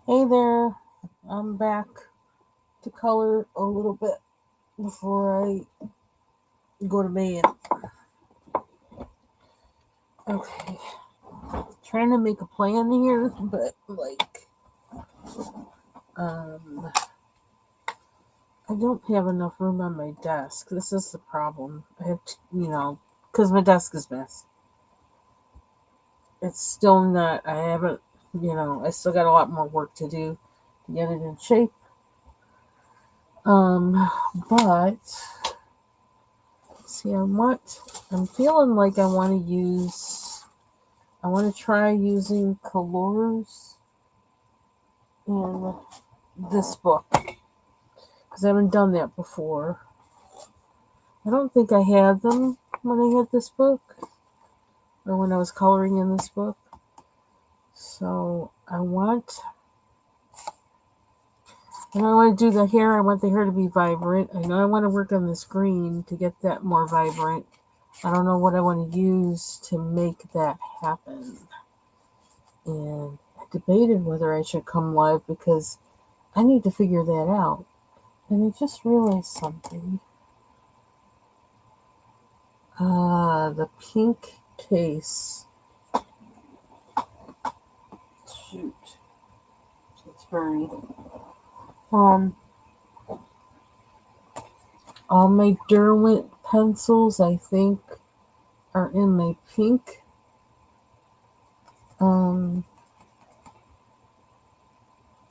Hey there, I'm back to color a little bit before I go to bed. Okay, trying to make a plan here, but um, I don't have enough room on my desk. This is the problem. I have to, because my desk is messy. It's still not, I haven't, I still got a lot more work to do to get it in shape. But see, I'm feeling like I want to try using colors in this book because I haven't done that before. I don't think I had them when I had this book or when I was coloring in this book. So and I want to do the hair. I want the hair to be vibrant. I know I want to work on this green to get that more vibrant. I don't know what I want to use to make that happen. And I debated whether I should come live because I need to figure that out. And I just realized something. The pink case. Shoot, it's buried. Um, all my Derwent pencils, I think, are in my pink um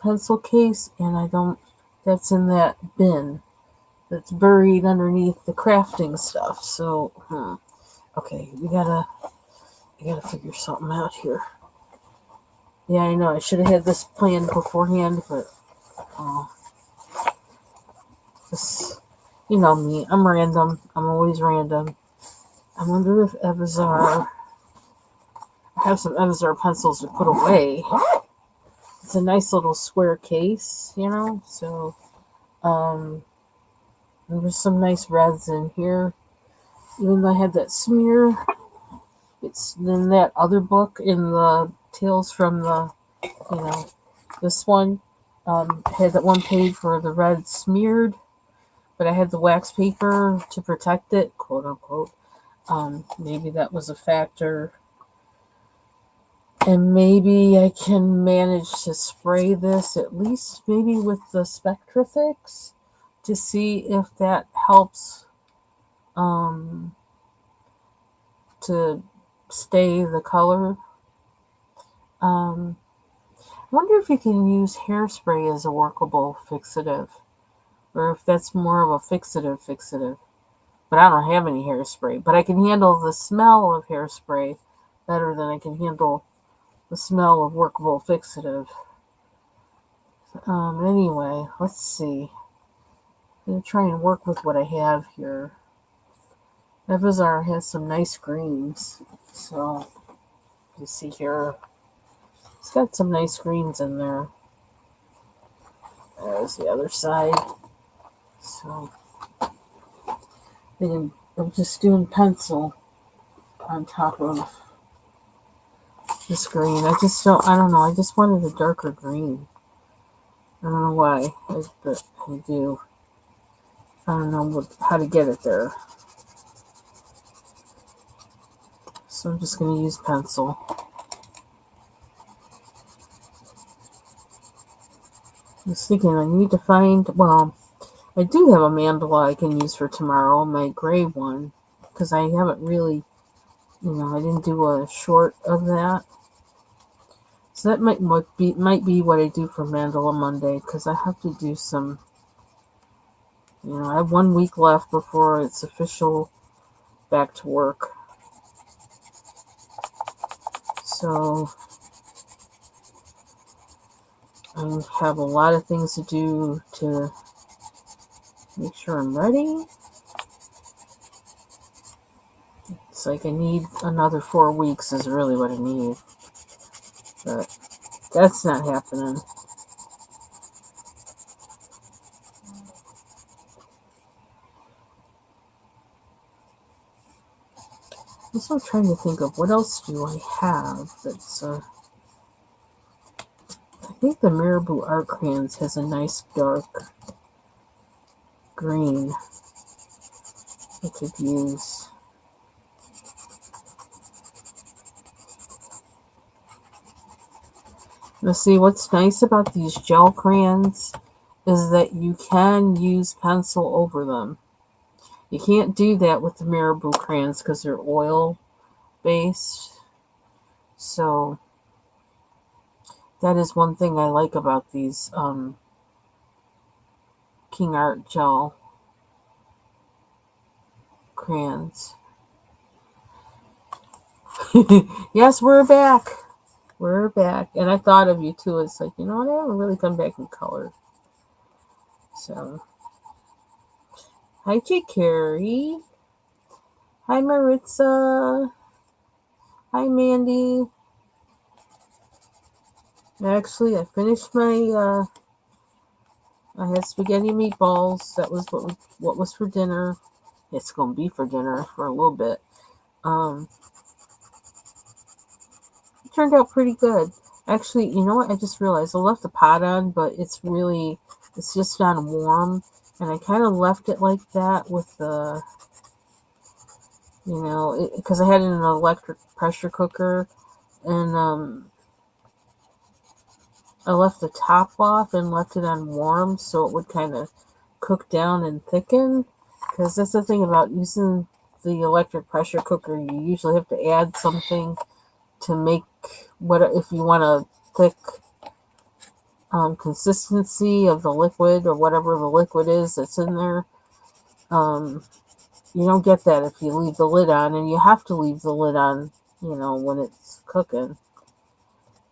pencil case, and I don't. That's in that bin. That's buried underneath the crafting stuff. So, okay, I gotta figure something out here. Yeah, I know. I should have had this planned beforehand, but oh, this, you know me. I'm random. I'm always random. I wonder if Evazar. I have some Evazar pencils to put away. It's a nice little square case, So, um, there's some nice reds in here. Even though I had that smear, it's in that other book in the Tales from the, you know, this one. Had that one page where the red smeared, but I had the wax paper to protect it, quote unquote. Maybe that was a factor. And maybe I can manage to spray this at least maybe with the Spectrafix to see if that helps um, to stay the color. I wonder if you can use hairspray as a workable fixative, or if that's more of a fixative. But I don't have any hairspray. But I can handle the smell of hairspray better than I can handle the smell of workable fixative. Anyway, let's see. I'm going to try and work with what I have here. Evazar has some nice greens. So, you see here, it's got some nice greens in there. There's the other side. So, I'm just doing pencil on top of this green. I don't know. I just wanted a darker green. I don't know why, but I do. I don't know how to get it there. So I'm just going to use pencil. I was thinking I need to find, well, I do have a mandala I can use for tomorrow, my gray one, because I haven't really, I didn't do a short of that. So that might be what I do for Mandala Monday, because I have to do some, I have 1 week left before it's official back to work. So I have a lot of things to do to make sure I'm ready. It's like I need another 4 weeks is really what I need. But that's not happening. I'm still trying to think of what else do I have that's I think the Marabou Art Crayons has a nice dark green I could use. Now see, what's nice about these gel crayons is that you can use pencil over them. You can't do that with the Marabou crayons because they're oil based. So that is one thing I like about these King Art gel crayons. Yes, we're back. We're back. And I thought of you too. It's like, you know what? I haven't really come back in color. So, hi, J. Carrie. Hi, Maritza. Hi, Mandy. Actually, I finished my, I had spaghetti meatballs. That was what was for dinner. It's going to be for dinner for a little bit. It turned out pretty good. Actually, you know what? I just realized I left the pot on, but it's just not warm. And I kind of left it like that with the, because I had it in an electric pressure cooker. And I left the top off and left it on warm so it would kind of cook down and thicken. Because that's the thing about using the electric pressure cooker. You usually have to add something to make if you want a thick consistency of the liquid or whatever the liquid is that's in there. You don't get that if you leave the lid on, and you have to leave the lid on, when it's cooking.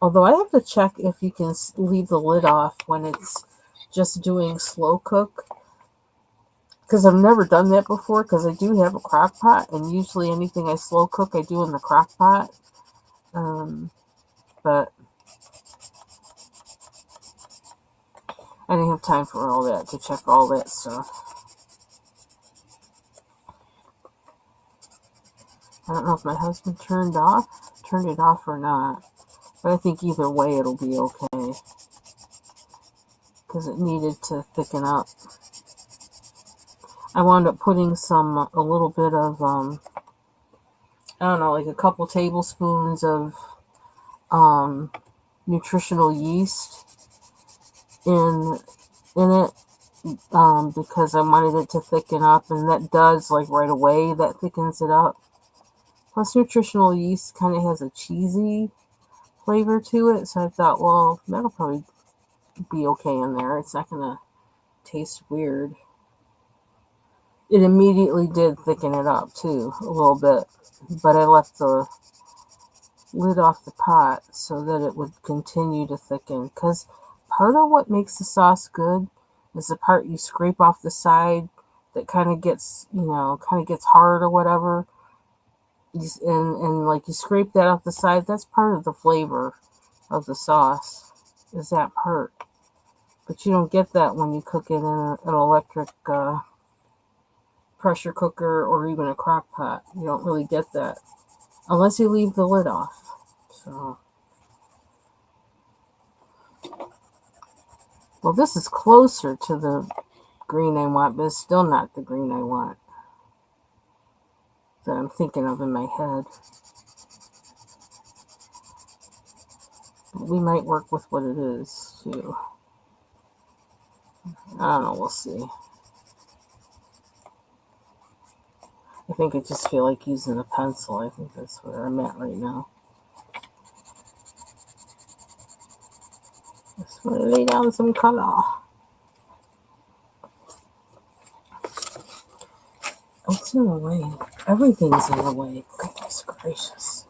Although I have to check if you can leave the lid off when it's just doing slow cook. Because I've never done that before, because I do have a crock pot, and usually anything I slow cook, I do in the crock pot. But I didn't have time for all that, to check all that stuff. I don't know if my husband turned it off or not. But I think either way it'll be okay. Because it needed to thicken up. I wound up putting a little bit of, I don't know, like a couple tablespoons of nutritional yeast in it. Because I wanted it to thicken up. And that does, like right away, that thickens it up. Plus nutritional yeast kind of has a cheesy flavor to it, so I thought, well, that'll probably be okay in there. It's not gonna taste weird. It immediately did thicken it up too, a little bit, but I left the lid off the pot so that it would continue to thicken, because part of what makes the sauce good is the part you scrape off the side that kind of gets hard or whatever. And like you scrape that off the side, that's part of the flavor of the sauce, is that part. But you don't get that when you cook it in an electric pressure cooker or even a crock pot. You don't really get that unless you leave the lid off. So, well, this is closer to the green I want, but it's still not the green I want that I'm thinking of in my head. But we might work with what it is, too. I don't know, we'll see. I think I just feel like using a pencil. I think that's where I'm at right now. Just want to lay down some color. What's in the way? Everything's in the way. Goodness gracious.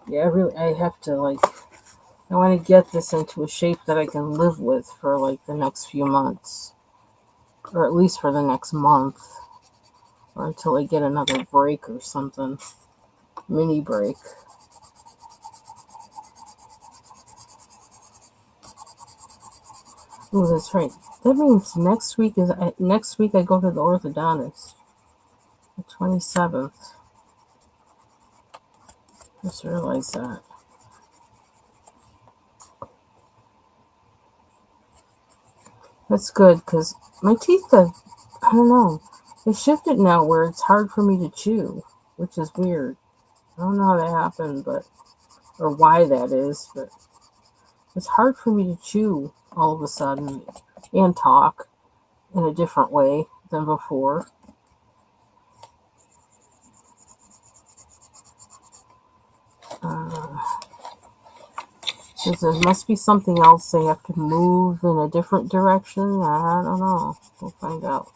Yeah, I have to, I want to get this into a shape that I can live with for, the next few months. Or at least for the next month. Or until I get another break or something. Mini break. Oh, that's right. That means next week I go to the orthodontist. The 27th. Just realized that. That's good because my teeth have, I don't know, they shifted now where it's hard for me to chew, which is weird. I don't know how that happened, but or why that is, but it's hard for me to chew all of a sudden and talk in a different way than before. Uh, there must be something else they have to move in a different direction. I don't know. We'll find out.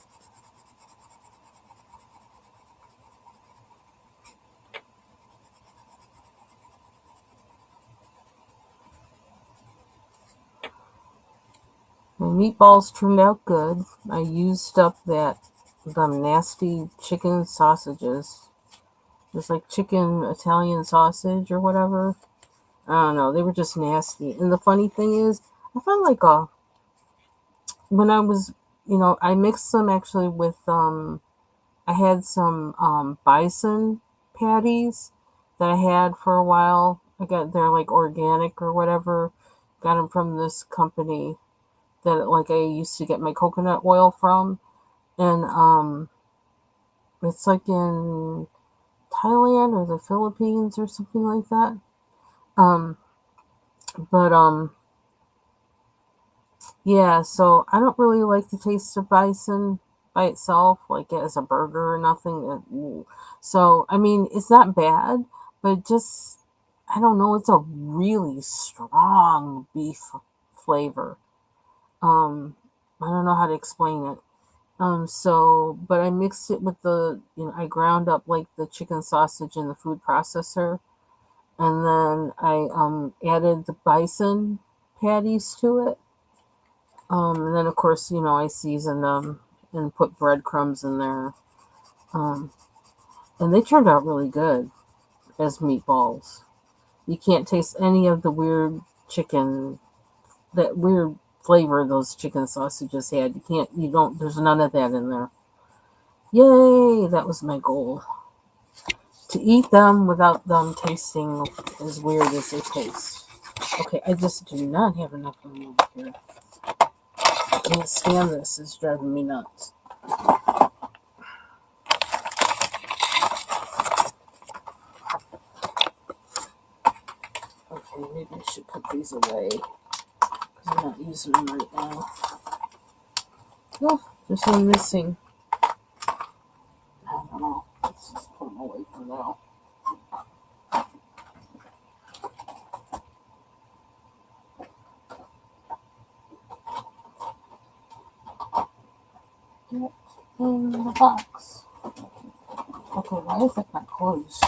My meatballs turned out good. I used up them nasty chicken sausages. It's like chicken Italian sausage or whatever. I don't know. They were just nasty. And the funny thing is, I found like when I was, I mixed them actually with I had some bison patties that I had for a while. They're like organic or whatever. Got them from this company that like I used to get my coconut oil from, and it's like in Thailand or the Philippines or something like that. Um, but yeah. So I don't really like the taste of bison by itself, like as a burger or nothing. So I mean, it's not bad, but just I don't know. It's a really strong beef flavor. Um, I don't know how to explain it. But I mixed it with I ground up like the chicken sausage in the food processor, and then I added the bison patties to it. And then of course, I seasoned them and put breadcrumbs in there. Um, and they turned out really good as meatballs. You can't taste any of the weird chicken, that weird flavor those chicken sausages had. There's none of that in there. Yay, that was my goal. To eat them without them tasting as weird as they taste. Okay, I just do not have enough room over here. I can't stand this. It's driving me nuts. Okay, maybe I should put these away because I'm not using them right now. Oh, there's one missing. I don't know. Let's just put them away for now. Get in the box. Okay, why is that not closed?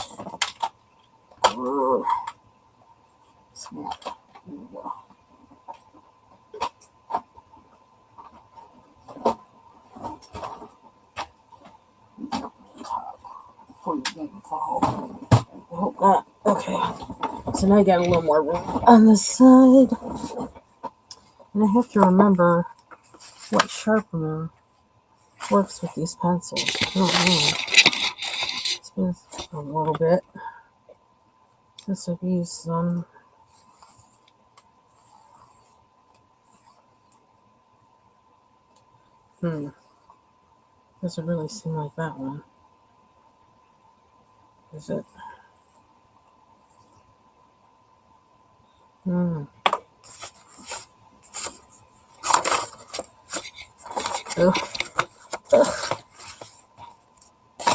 Snap. There we go. Before you get fall. I hope not. Okay. So now I got a little more room on the side. And I have to remember what sharpener works with these pencils. I don't know. It's been a little bit since I've used them. Doesn't really seem like that one. Is it? Ugh. Ugh.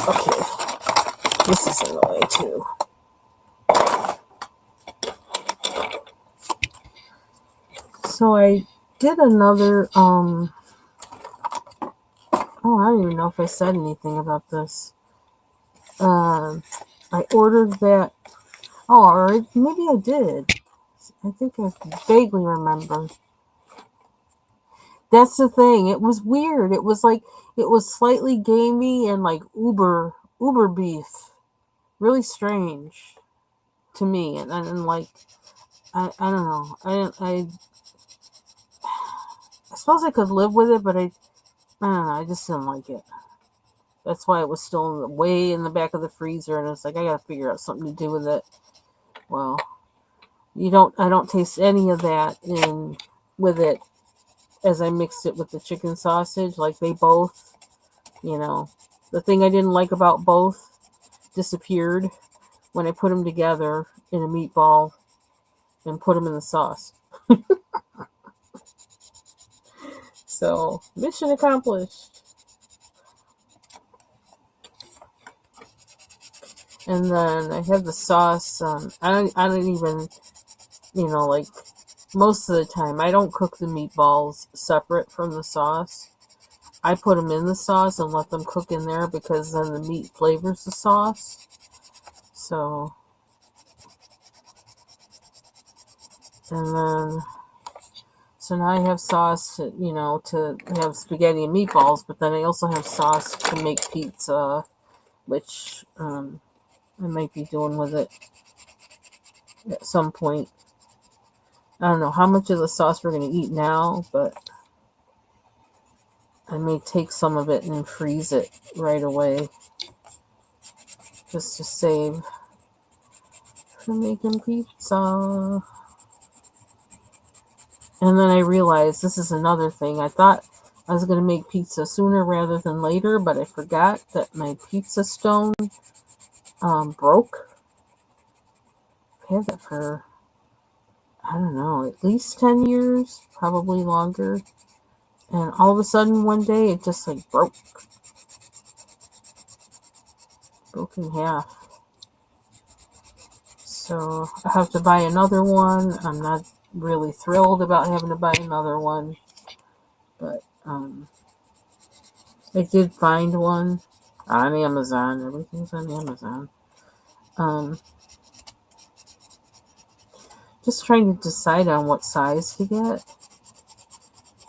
Okay. This is in the way too. So I did another oh, I don't even know if I said anything about this. I ordered that. Oh, or maybe I did. I think I vaguely remember. That's the thing. It was weird. It was slightly gamey and like uber beef. Really strange to me. And like I don't know. I suppose I could live with it, but I don't know. I just didn't like it. That's why it was still way in the back of the freezer, and it's like I gotta figure out something to do with it. Well, I don't taste any of that in with it as I mixed it with the chicken sausage. Like they both, the thing I didn't like about both disappeared when I put them together in a meatball and put them in the sauce. So, mission accomplished. And then I have the sauce. I don't even, like most of the time, I don't cook the meatballs separate from the sauce. I put them in the sauce and let them cook in there because then the meat flavors the sauce. So, and then, so now I have sauce to have spaghetti and meatballs, but then I also have sauce to make pizza, which I might be doing with it at some point. I don't know how much of the sauce we're going to eat now, but I may take some of it and freeze it right away just to save for making pizza. And then I realized this is another thing. I thought I was going to make pizza sooner rather than later, but I forgot that my pizza stone broke. I've had it for, I don't know, at least 10 years, probably longer. And all of a sudden one day it just like broke in half. So I have to buy another one. I'm not really thrilled about having to buy another one, but I did find one on Amazon. Everything's on Amazon. Just trying to decide on what size to get.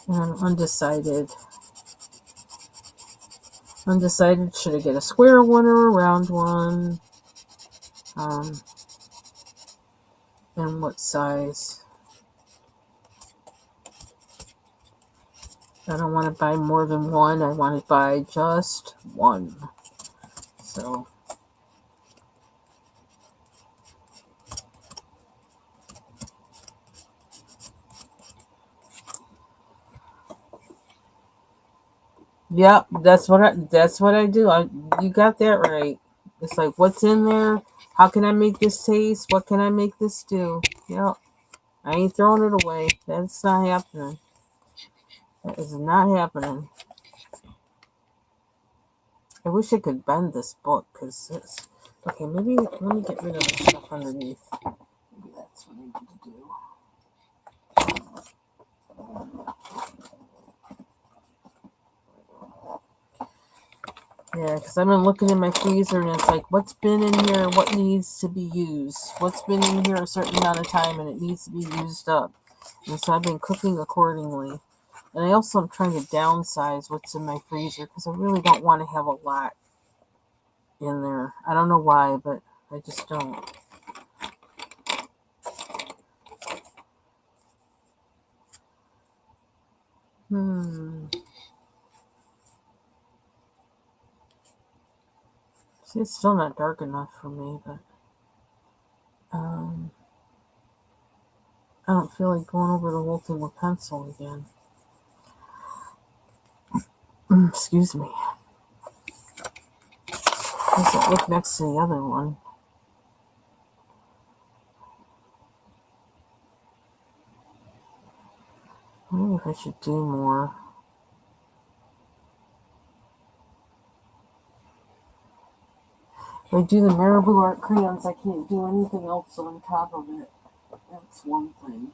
And I'm undecided. Should I get a square one or a round one? And what size? I don't want to buy more than one. I want to buy just one. So, yep, that's what I do. You got that right. It's like, what's in there? How can I make this taste? What can I make this do? Yep, I ain't throwing it away. That's not happening. That is not happening. I wish I could bend this book because it's okay. Maybe let me get rid of the stuff underneath. Maybe that's what I need to do. Yeah, because I've been looking in my freezer and it's like, what's been in here? What needs to be used? What's been in here a certain amount of time and it needs to be used up? And so I've been cooking accordingly. And I also am trying to downsize what's in my freezer because I really don't want to have a lot in there. I don't know why, but I just don't. See, it's still not dark enough for me, but I don't feel like going over the whole thing with pencil again. Excuse me. Does it look next to the other one? I wonder if I should do more. If I do the Marabou art crayons, I can't do anything else on top of it. That's one thing.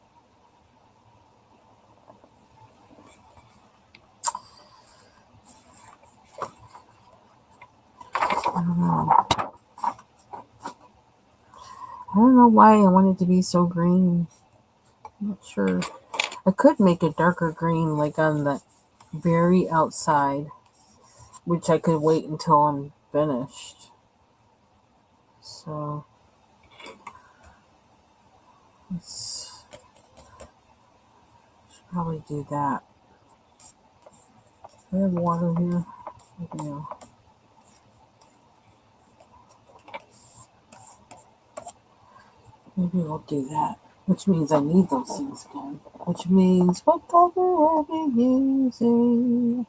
I don't know. I don't know why I want it to be so green. I'm not sure. I could make a darker green like on the very outside, which I could wait until I'm finished. So let's should probably do that. Do I have water here? I do. Maybe I'll do that. which means I need those things again. Which means whatever I've been using.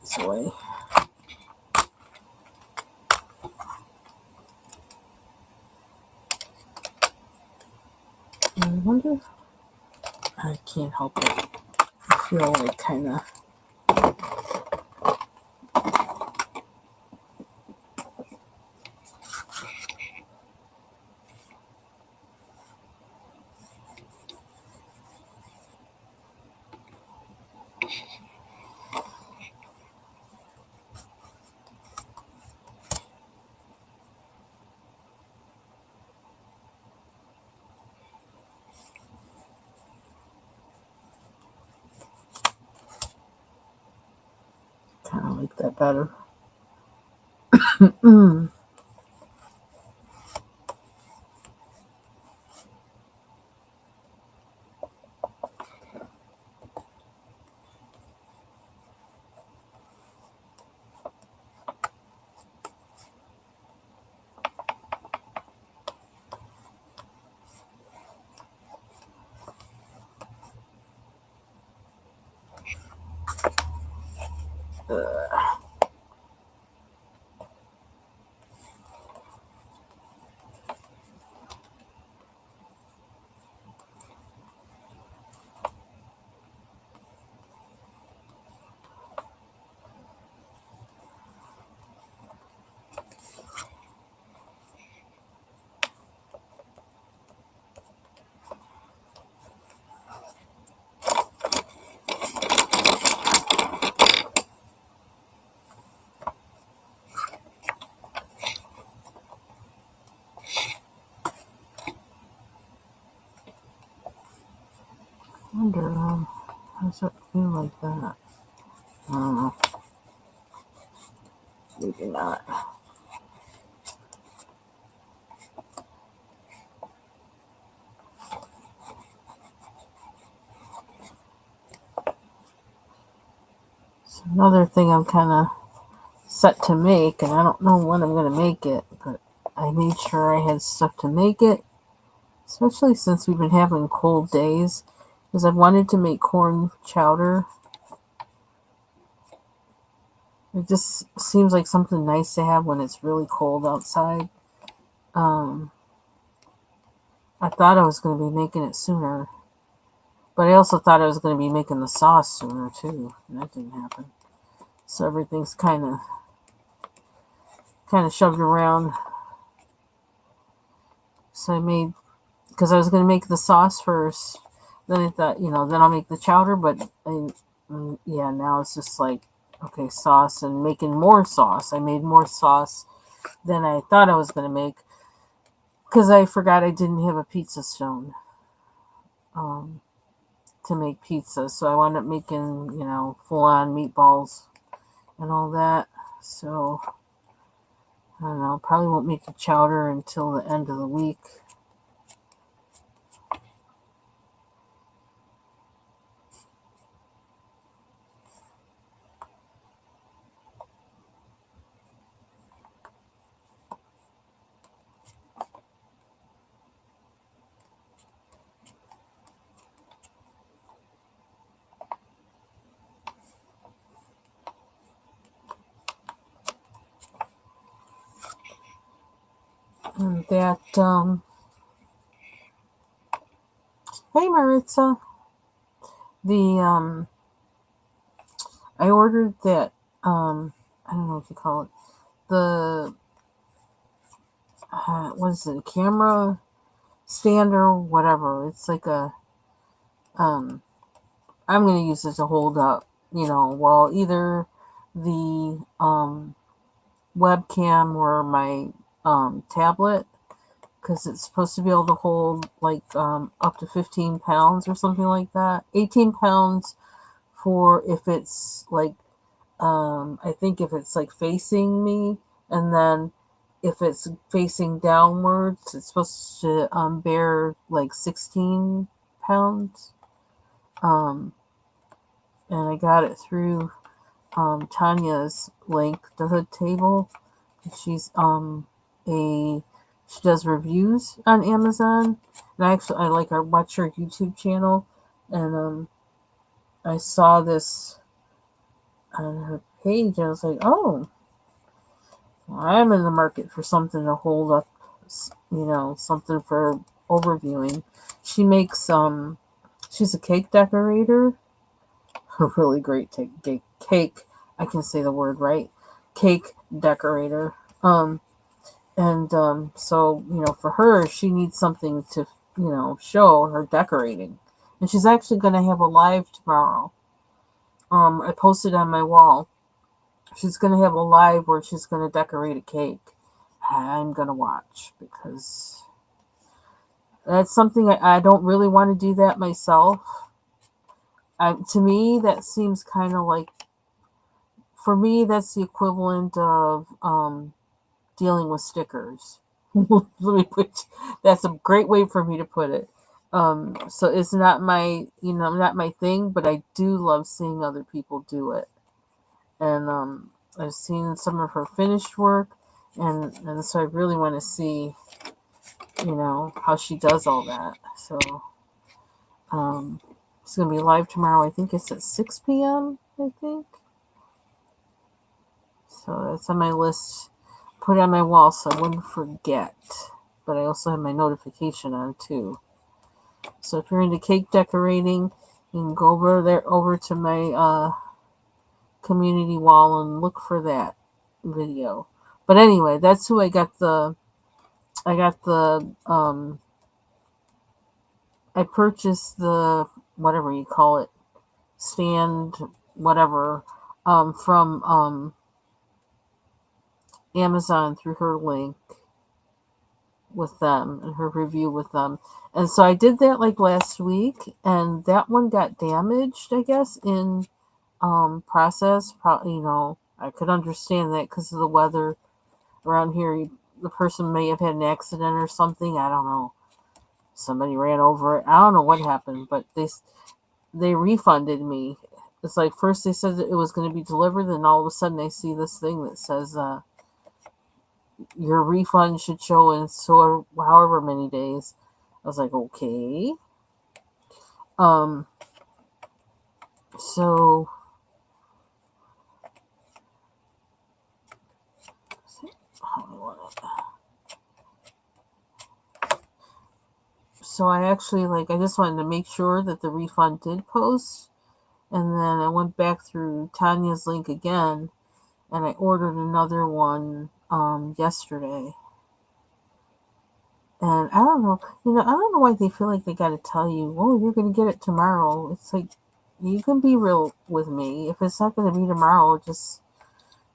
This way. I wonder. I can't help it. I feel like kind of. Kind of like that better. I wonder, how does that feel like that? I don't know. Maybe not. So another thing I'm kind of set to make, and I don't know when I'm going to make it, but I made sure I had stuff to make it, especially since we've been having cold days, because I wanted to make corn chowder. It just seems like something nice to have when it's really cold outside. Um, I thought I was going to be making it sooner, but I also thought I was going to be making the sauce sooner too, and that didn't happen. So everything's kind of shoved around. So I made, because I was going to make the sauce first. Then I thought, then I'll make the chowder. But yeah, now it's just like, okay, sauce and making more sauce. I made more sauce than I thought I was going to make because I forgot I didn't have a pizza stone um, to make pizza. So I wound up making, full on meatballs and all that. So I don't know, probably won't make the chowder until the end of the week. And that, hey Maritza, the, I ordered that, I don't know what you call it, the, what is it, a camera stand or whatever. It's like um, I'm going to use it to hold up, well, either the, webcam or my, tablet, because it's supposed to be able to hold like up to 15 pounds or something like that. 18 pounds for if it's like, I think if it's like facing me, and then if it's facing downwards, it's supposed to bear like 16 pounds. Um, and I got it through Tanya's link, the hood table. She's she does reviews on Amazon, and I like her watch her YouTube channel, and I saw this on her page. I was like, oh, well, I'm in the market for something to hold up, something for overviewing. She makes she's a cake decorator, a really great cake. I can say the word right, cake decorator. So for her, she needs something to show her decorating, and she's actually going to have a live tomorrow. I posted on my wall. She's going to have a live where she's going to decorate a cake. I'm going to watch because that's something I don't really want to do that myself. To me, that seems kind of like, for me, that's the equivalent of dealing with stickers. That's a great way for me to put it. So it's not not my thing, but I do love seeing other people do it. And I've seen some of her finished work, and so I really want to see, how she does all that. So it's going to be live tomorrow. I think it's at 6 p.m., I think. So that's on my list. Put it on my wall so I wouldn't forget. But I also have my notification on too. So if you're into cake decorating, you can go over to my community wall and look for that video. But anyway, that's who I got the I purchased the whatever you call it, stand whatever, from Amazon through her link with them and her review with them. And so I did that like last week, and that one got damaged, I guess, in process. I could understand that because of the weather around here. The person may have had an accident or something. I don't know. Somebody ran over it. I don't know what happened, but they refunded me. It's like first they said that it was going to be delivered, then all of a sudden I see this thing that says your refund should show in so however many days. I was like, okay. So I actually I just wanted to make sure that the refund did post, and then I went back through Tanya's link again, and I ordered another one yesterday. And I don't know, I don't know why they feel like they got to tell you, oh, you're going to get it tomorrow. It's like, you can be real with me. If it's not going to be tomorrow, just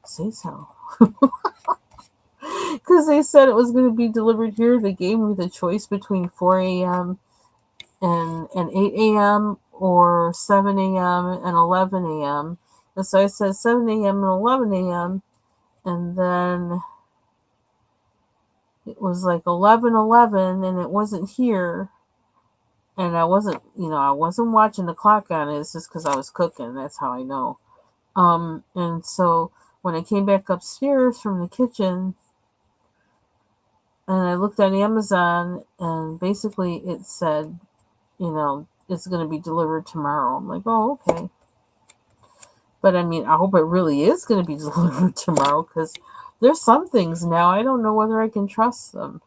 say so. Because they said it was going to be delivered here. They gave me the choice between 4 a.m. and 8 a.m. or 7 a.m. and 11 a.m. And so I said 7 a.m. and 11 a.m. And then it was like 11:11 and it wasn't here. And I wasn't watching the clock on it. It's just because I was cooking. That's how I know. And so when I came back upstairs from the kitchen and I looked at Amazon, and basically it said, it's going to be delivered tomorrow. I'm like, oh, okay. But I mean, I hope it really is going to be delivered tomorrow, because there's some things now I don't know whether I can trust them.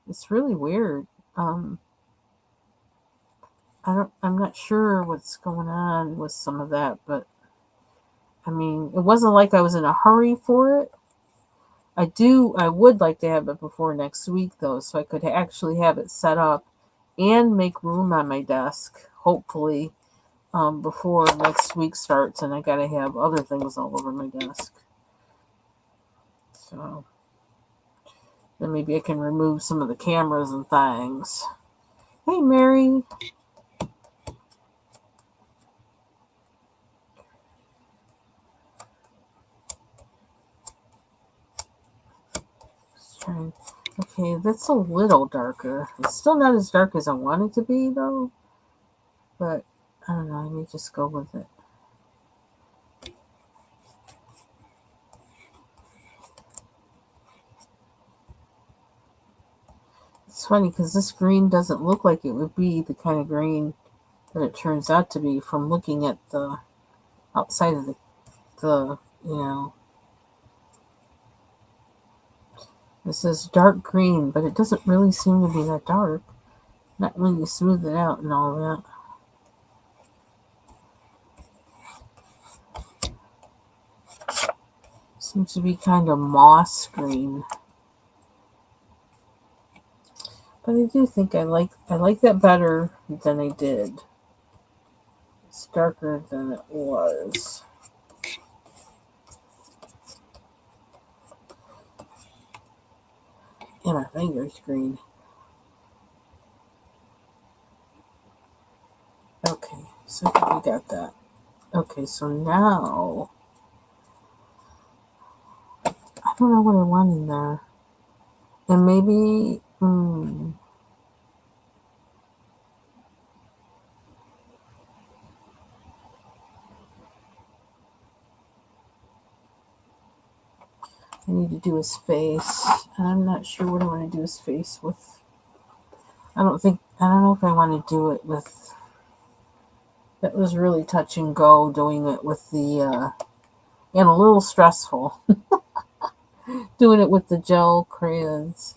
It's really weird. I'm not sure what's going on with some of that, but I mean, it wasn't like I was in a hurry for it. I would like to have it before next week though, so I could actually have it set up and make room on my desk, hopefully, before next week starts, and I gotta have other things all over my desk. So then maybe I can remove some of the cameras and things. Hey, Mary. Okay, that's a little darker. It's still not as dark as I want it to be, though. But I don't know. Let me just go with it. It's funny because this green doesn't look like it would be the kind of green that it turns out to be from looking at the outside of the you know, this is dark green, but it doesn't really seem to be that dark. Not when you smooth it out and all that. Seems to be kind of moss green. But I do think I like that better than I did. It's darker than it was. And my finger's green. Okay, so we got that. Okay, so now I don't know what I want in there. And maybe I need to do his face. And I'm not sure what I want to do his face with. I don't know if I want to do it with. That was really touch and go doing it with the, and a little stressful doing it with the gel crayons.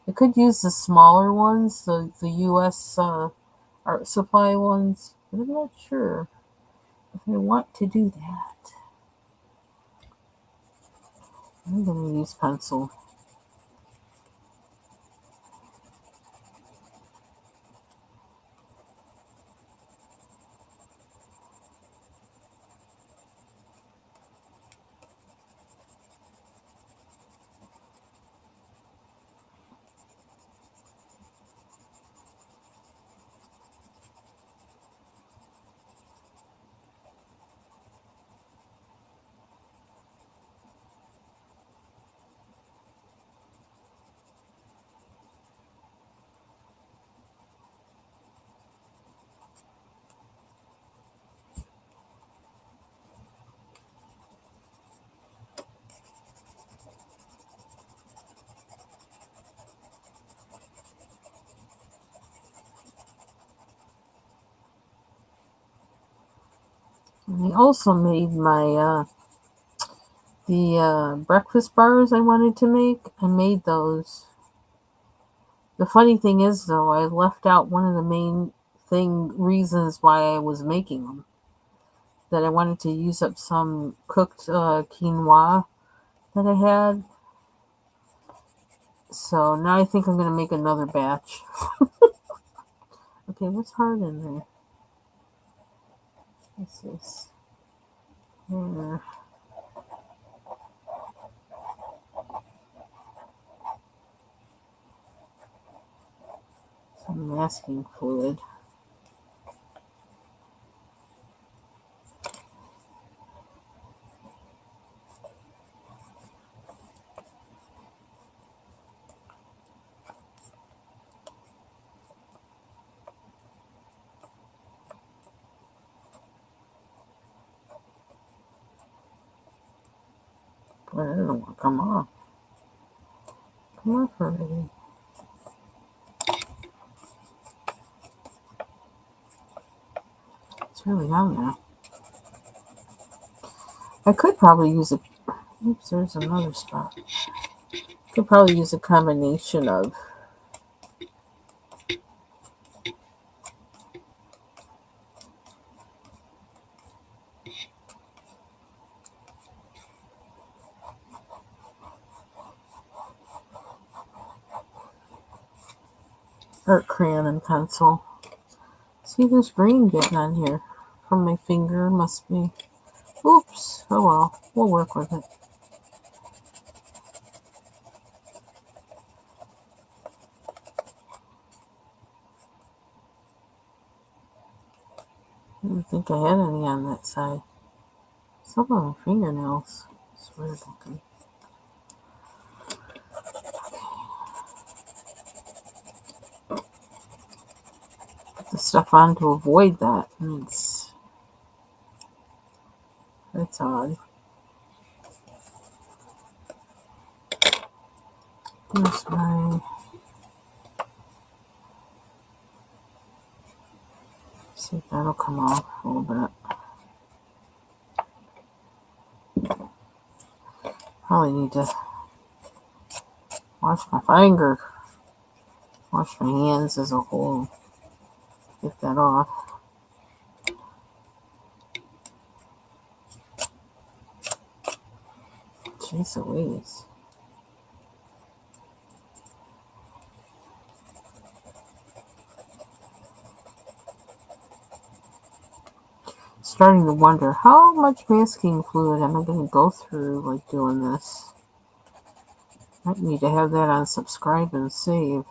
I could use the smaller ones, the US art supply ones, but I'm not sure if I want to do that. I'm going to use pencil. And I also made my the breakfast bars I wanted to make. I made those. The funny thing is, though, I left out one of the main reasons why I was making them. That I wanted to use up some cooked quinoa that I had. So now I think I'm going to make another batch. Okay, what's hard in there? What's this? There. Some masking fluid. But I don't want to come off. Come off already. It's really on there. I could probably use a. Oops, there's another spot. Could probably use a combination of art crayon and pencil. See, there's green getting on here from my finger. Must be. Oops. Oh well. We'll work with it. I didn't think I had any on that side. Some of my fingernails. It's weird looking. Put the stuff on to avoid that. And that's odd. Here's my See if that'll come off a little bit. Probably need to wash my finger. Wash my hands as a whole. Get that off. Jeez Louise. Starting to wonder how much masking fluid am I going to go through like doing this. I need to have that on subscribe and save.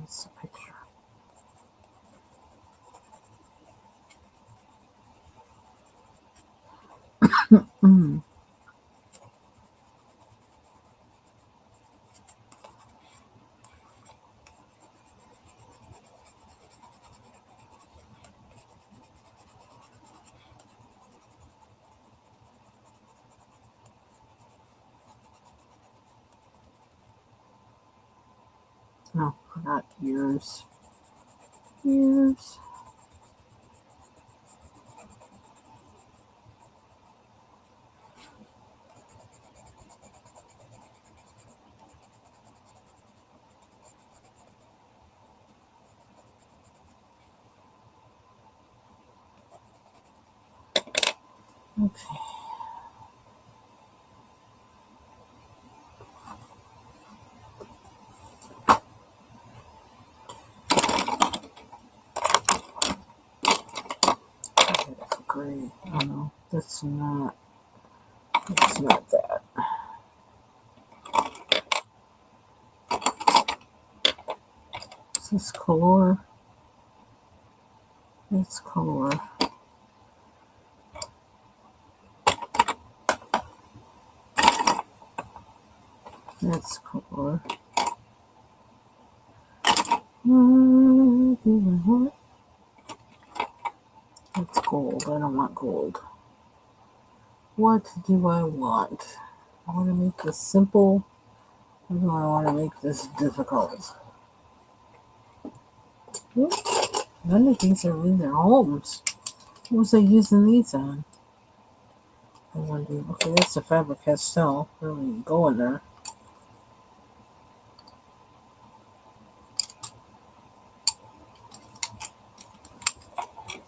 That's a picture. No, not ears. Ears. Okay. Great. Oh no, that's not that. Is this color? It's color. That's color. That's gold. I don't want gold. What do I want? I want to make this simple. Or do I want to make this difficult? None of these are in their homes. What was I using these on? I wonder. Okay, that's a Faber-Castell. Really go in there.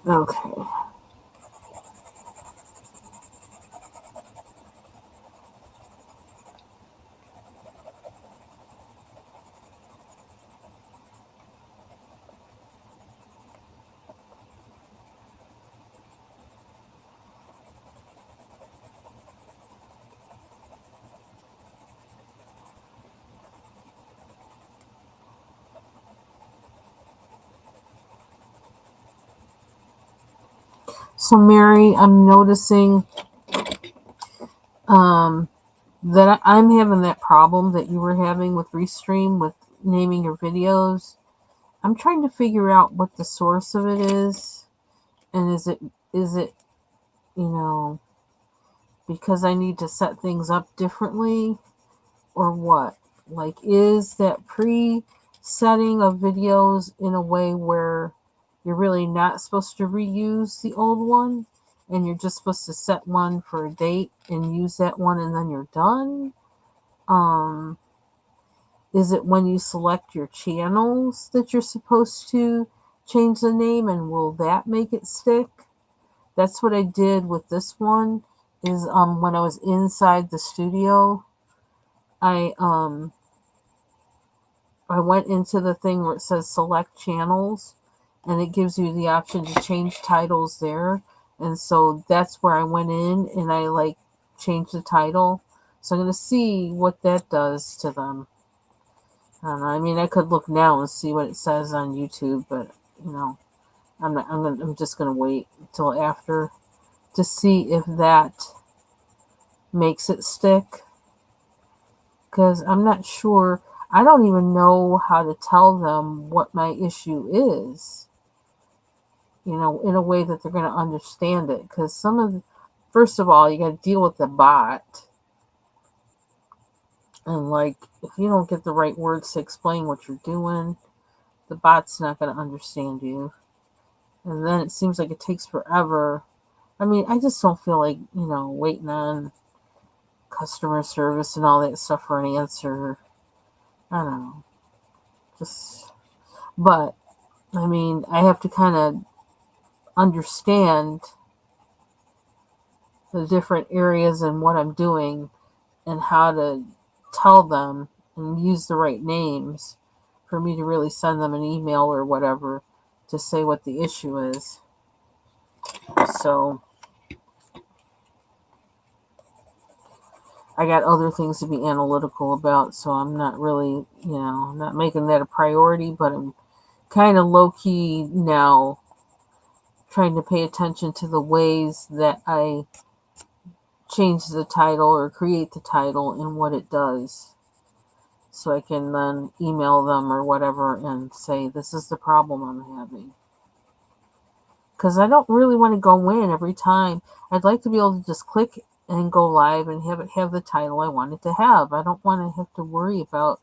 Okay. So, Mary, I'm noticing that I'm having that problem that you were having with Restream with naming your videos. I'm trying to figure out what the source of it is, and is it you know because I need to set things up differently, or what? Like, is that pre-setting of videos in a way where you're really not supposed to reuse the old one, and you're just supposed to set one for a date and use that one, and then you're done? Is it when you select your channels that you're supposed to change the name, and will that make it stick? That's what I did with this one. Is when I was inside the studio, I went into the thing where it says select channels, and it gives you the option to change titles there. And so that's where I went in and I like changed the title. So I'm gonna see what that does to them. I don't know. I mean, I could look now and see what it says on YouTube, but you know, I'm just gonna wait until after to see if that makes it stick. Because I'm not sure. I don't even know how to tell them what my issue is, in a way that they're going to understand it. Because first of all, you got to deal with the bot. And, like, if you don't get the right words to explain what you're doing, the bot's not going to understand you. And then it seems like it takes forever. I mean, I just don't feel like, waiting on customer service and all that stuff for an answer. I don't know. But, I mean, I have to kind of understand the different areas and what I'm doing and how to tell them and use the right names for me to really send them an email or whatever to say what the issue is. So I got other things to be analytical about, so I'm not really, I'm not making that a priority, but I'm kind of low-key now trying to pay attention to the ways that I change the title or create the title and what it does. So I can then email them or whatever and say, this is the problem I'm having. Because I don't really want to go in every time. I'd like to be able to just click and go live and have it have the title I want it to have. I don't want to have to worry about,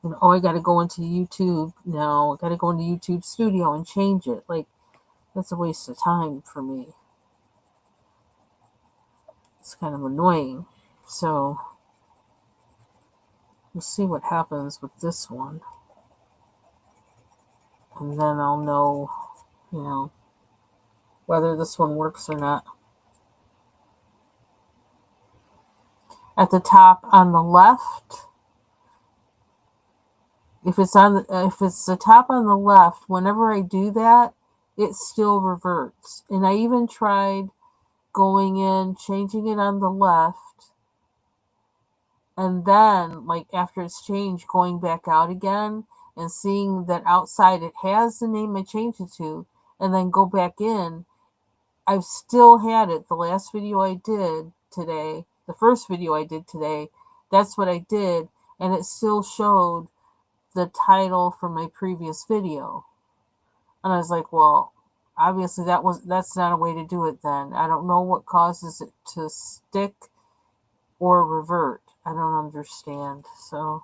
I got to go into YouTube now. I got to go into YouTube Studio and change it. Like, that's a waste of time for me. It's kind of annoying. So, we'll see what happens with this one. And then I'll know, whether this one works or not. At the top on the left, if it's the top on the left, whenever I do that, it still reverts. And I even tried going in, changing it on the left, and then, like, after it's changed, going back out again and seeing that outside it has the name I changed it to, and then go back in. I've still had it. The last video I did today, the first video I did today, that's what I did, and it still showed the title from my previous video. And I was like, well, obviously that's not a way to do it then. I don't know what causes it to stick or revert. I don't understand. So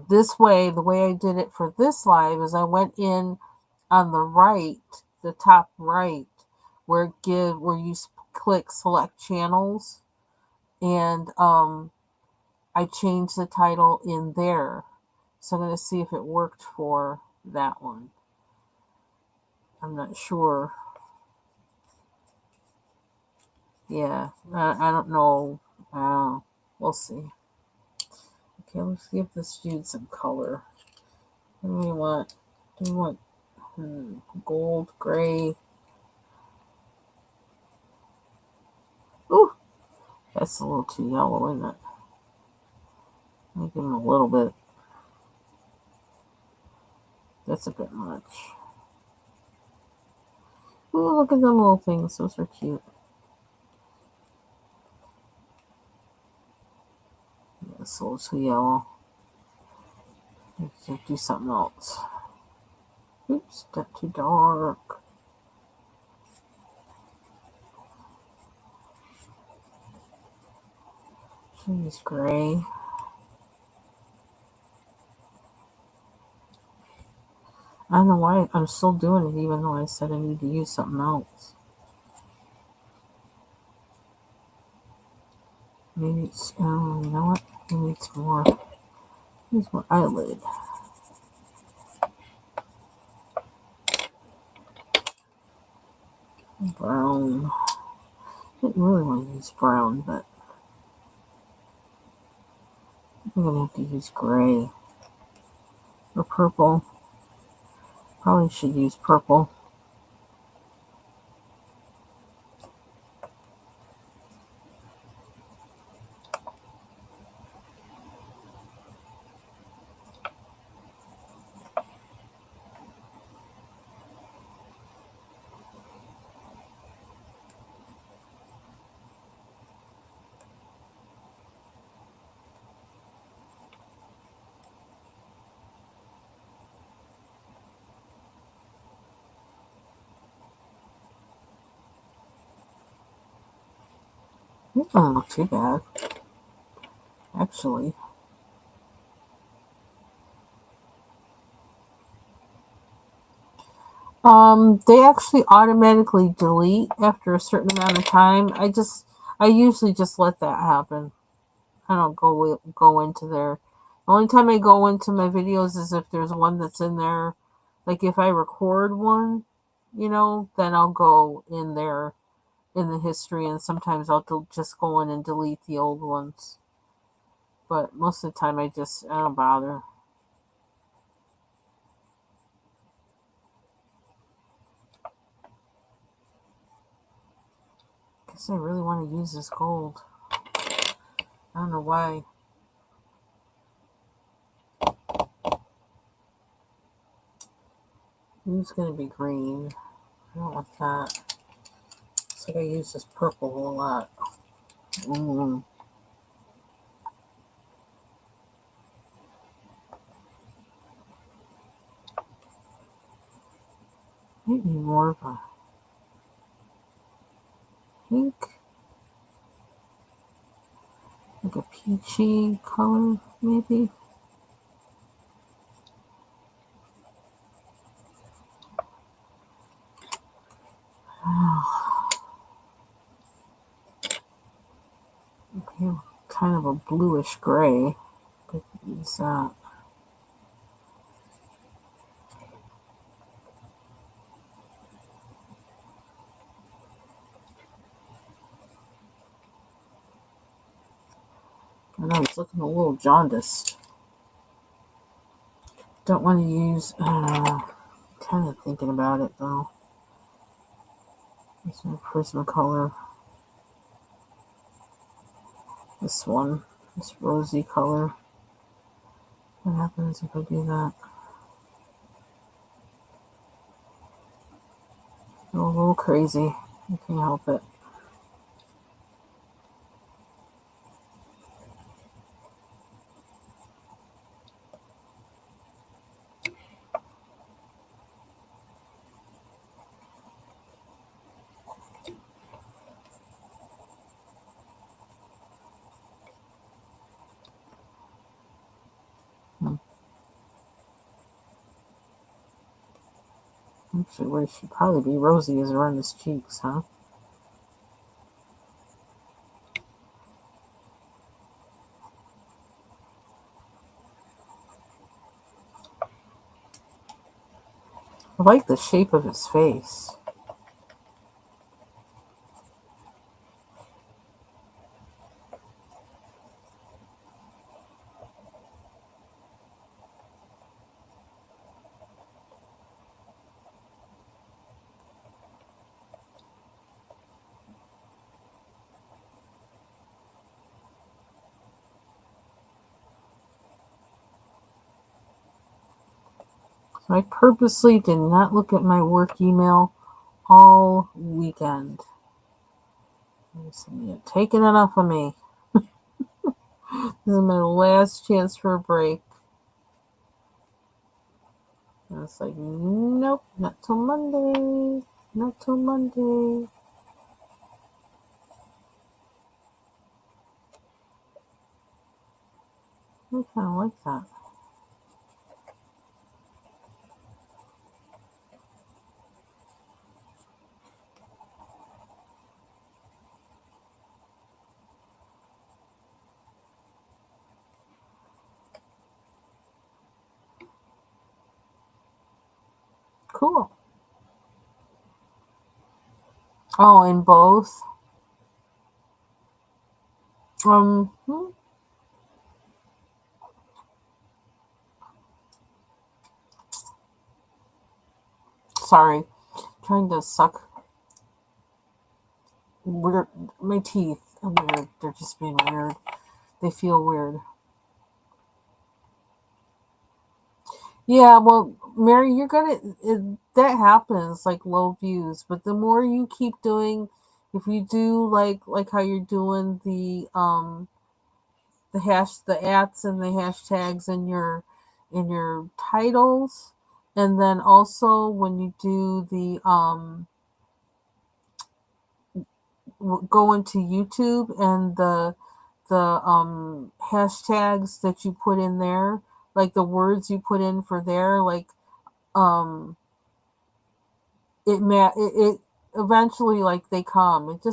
this way, the way I did it for this live is I went in on the right, the top right, where you click select channels, and I changed the title in there. So I'm going to see if it worked for that one. I'm not sure. Yeah, I don't know. We'll see. Okay, let's give this dude some color. What do we want? Do we want gold, gray? Ooh, that's a little too yellow, isn't it? Let me give him a little bit. That's a bit much. Ooh, look at them little things. Those are cute. It's a little too yellow. Let's do something else. Oops, that's too dark. Use gray. I don't know why I'm still doing it, even though I said I need to use something else. Maybe it's, you know what? Maybe it's more. Needs more eyelid. Brown. I didn't really want to use brown, but I'm gonna have to use gray or purple. Probably should use purple. It doesn't look too bad, actually. They actually automatically delete after a certain amount of time. I usually just let that happen. I don't go into there. The only time I go into my videos is if there's one that's in there. Like if I record one, then I'll go in there in the history, and sometimes I'll just go in and delete the old ones. But most of the time, I don't bother. Guess I really want to use this gold. I don't know why. It's gonna be green. I don't want that. It's like I use this purple a lot. Mm. Maybe more of a pink, like a peachy color, maybe. Okay, kind of a bluish gray. Could use that. I know it's looking a little jaundiced. Don't want to use. Kind of thinking about it though. It's my Prismacolor. This one, this rosy color. What happens if I do that? Go a little crazy. I can't help it. Actually, where it should probably be rosy is around his cheeks, huh? I like the shape of his face. So I purposely did not look at my work email all weekend. You're taking it off of me. This is my last chance for a break. And it's like, nope, not till Monday. Not till Monday. I kind of like that. Cool. Oh, in both. Um, hmm, sorry. Trying to suck weird. My teeth are weird. They're just being weird. They feel weird. Yeah, well, Mary, that happens like low views, but the more you keep doing, if you do like how you're doing the ats and the hashtags in your titles, and then also when you do go into YouTube and the hashtags that you put in there, like the words you put in for there, like um it eventually, like, they come. It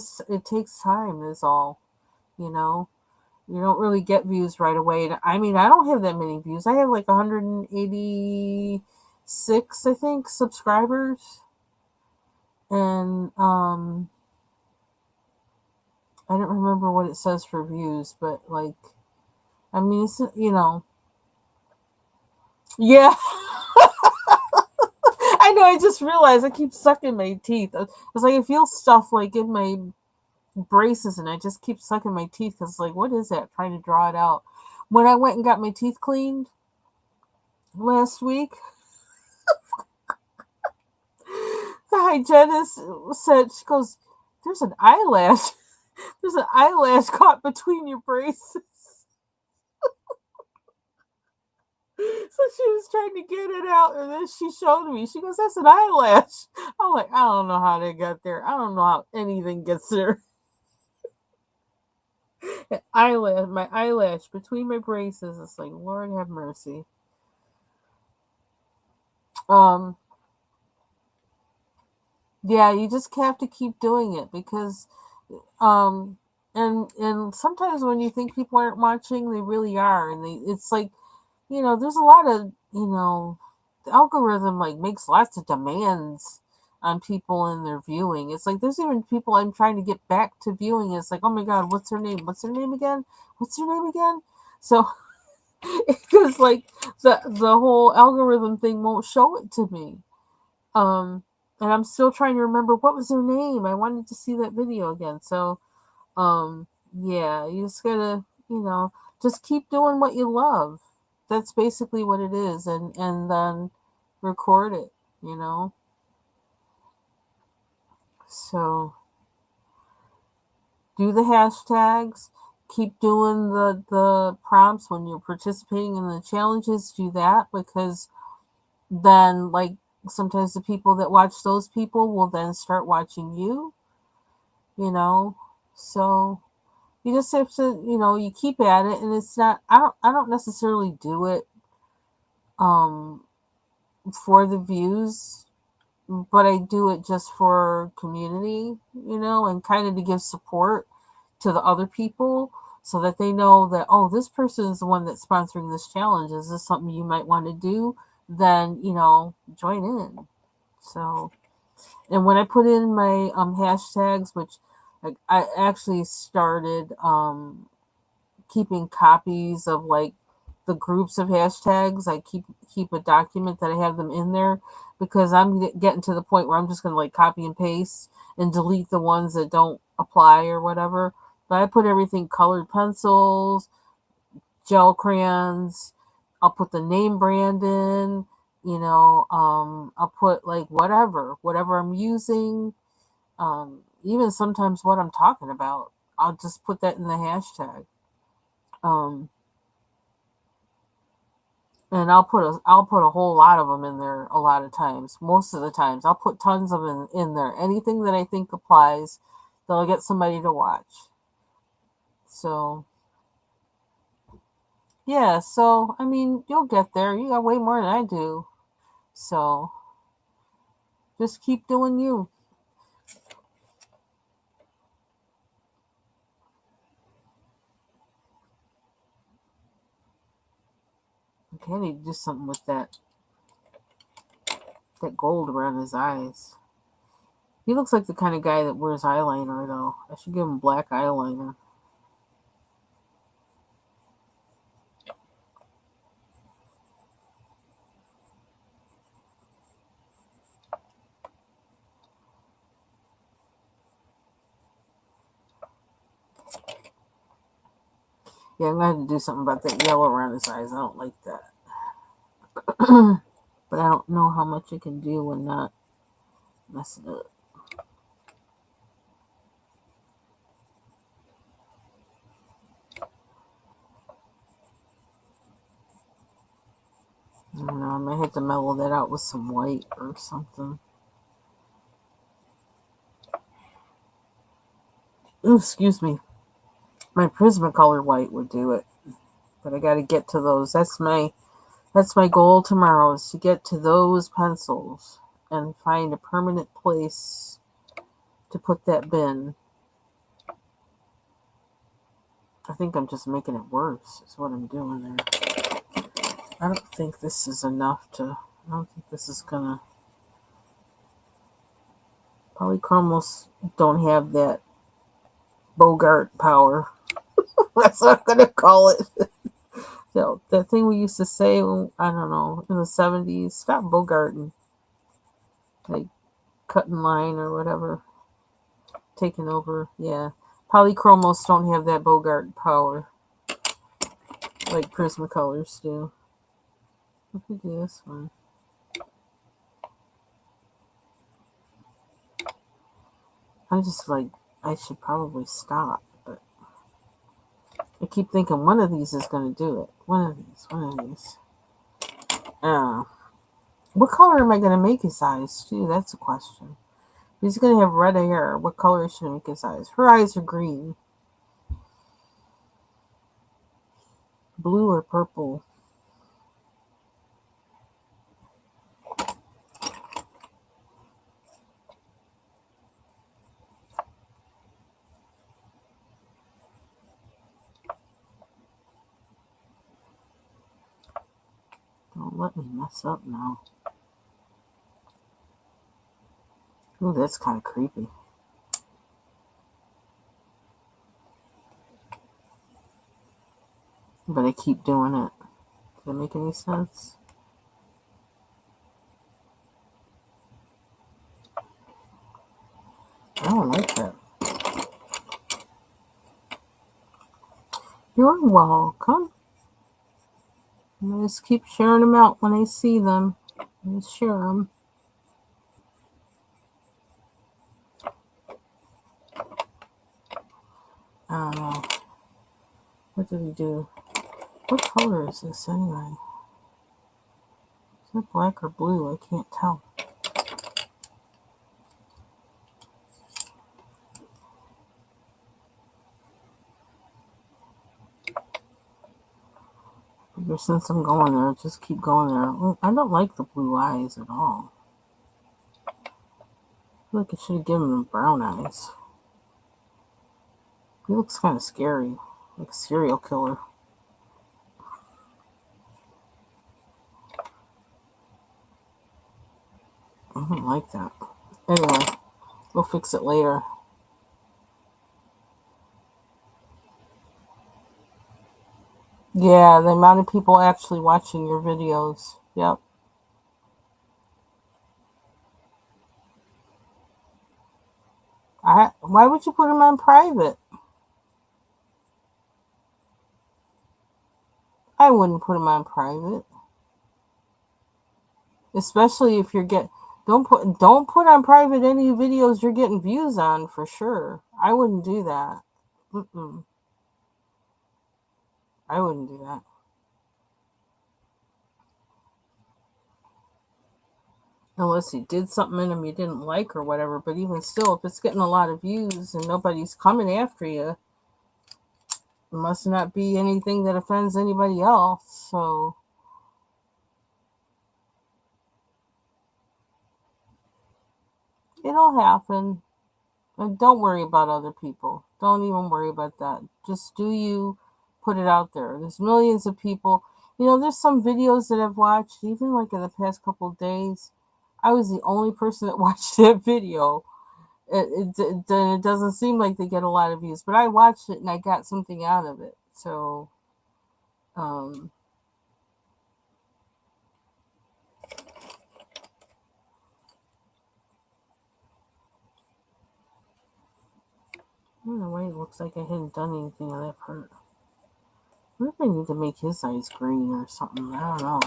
takes time is all, you know. You don't really get views right away. I mean, I don't have that many views. I have like 186, I think, subscribers. And I don't remember what it says for views, but like, I mean, it's, yeah. I know. I just realized I keep sucking my teeth. It's like I feel stuff like in my braces, and I just keep sucking my teeth because, like, what is that? Trying to draw it out. When I went and got my teeth cleaned last week, the hygienist said, she goes, "There's an eyelash. There's an eyelash caught between your braces." So she was trying to get it out, and then she showed me. She goes, "That's an eyelash." I'm like, I don't know how they got there. I don't know how anything gets there. Eyelash, my eyelash between my braces. It's like, Lord have mercy. Um, yeah, you just have to keep doing it because, um, and sometimes when you think people aren't watching, they really are, and it's like, there's a lot of, the algorithm, like, makes lots of demands on people in their viewing. It's like there's even people I'm trying to get back to viewing. It's like, oh my god, what's her name? What's her name again? What's her name again? So because, like, the whole algorithm thing won't show it to me. Um, and I'm still trying to remember what was her name. I wanted to see that video again. So, yeah, you just gotta, just keep doing what you love. That's basically what it is, and then record it. You know. So do the hashtags. Keep doing the prompts when you're participating in the challenges. Do that because then, like, sometimes the people that watch those people will then start watching you. You know. So you just have to, you keep at it, and it's not. I don't necessarily do it um for the views, but I do it just for community, and kind of to give support to the other people so that they know that, oh, this person is the one that's sponsoring this challenge. Is this something you might want to do? Then, join in. So, and when I put in my hashtags, which, like, I actually started keeping copies of, like, the groups of hashtags. I keep a document that I have them in there because I'm getting to the point where I'm just going to, like, copy and paste and delete the ones that don't apply or whatever. But I put everything: colored pencils, gel crayons. I'll put the name brand in. I'll put, like, whatever I'm using. Even sometimes what I'm talking about, I'll just put that in the hashtag. Um, and I'll put a whole lot of them in there a lot of times. Most of the times, I'll put tons of them in there. Anything that I think applies, that'll get somebody to watch. So yeah, so I mean, you'll get there. You got way more than I do. So just keep doing you. Okay, I need to do something with that gold around his eyes. He looks like the kind of guy that wears eyeliner, though. I should give him black eyeliner. Yeah, I'm gonna have to do something about that yellow around his eyes. I don't like that. But I don't know how much I can do and not mess it up. I don't know. I might have to mellow that out with some white or something. Ooh, excuse me. My Prismacolor white would do it, but I got to get to those. That's my goal tomorrow, is to get to those pencils and find a permanent place to put that bin. I think I'm just making it worse, is what I'm doing there. I don't think this is enough to, I don't think this is gonna, polychromos don't have that Bogart power. That's what I'm gonna call it. So, that thing we used to say, I don't know, in the 70s, stop Bogarting. Like, cutting line or whatever. Taking over, yeah. Polychromos don't have that Bogart power like Prismacolors do. What could do this one? I'm just like, I should probably stop, but I keep thinking one of these is going to do it. One of these. What color am I going to make his eyes, too? That's a question. He's going to have red hair. What color should I make his eyes? Her eyes are green. Blue or purple? Don't let me mess up now. Ooh, that's kind of creepy. But I keep doing it. Does that make any sense? I don't like that. You're welcome. I just keep sharing them out when I see them. I share them. I don't know. What did we do? What color is this anyway? Is that black or blue? I can't tell. Ever since I'm going there, just keep going there. Oh, I don't like the blue eyes at all. I feel like I should have given him brown eyes. He looks kind of scary, like a serial killer. I don't like that. Anyway, we'll fix it later. Yeah, the amount of people actually watching your videos. Yep. Why would you put them on private? I wouldn't put them on private, especially if you're don't put on private any videos you're getting views on for sure. I wouldn't do that. Mm-mm. I wouldn't do that unless you did something in them you didn't like or whatever. But even still, if it's getting a lot of views and nobody's coming after you, it must not be anything that offends anybody else. So it'll happen. And don't worry about other people. Don't even worry about that. Just do you, put it out there. There's millions of people. There's some videos that I've watched, even like in the past couple of days. I was the only person that watched that video. It doesn't seem like they get a lot of views, but I watched it and I got something out of it. So, um, I don't know why it looks like I hadn't done anything on that part. What if I need to make his eyes green or something? I don't know.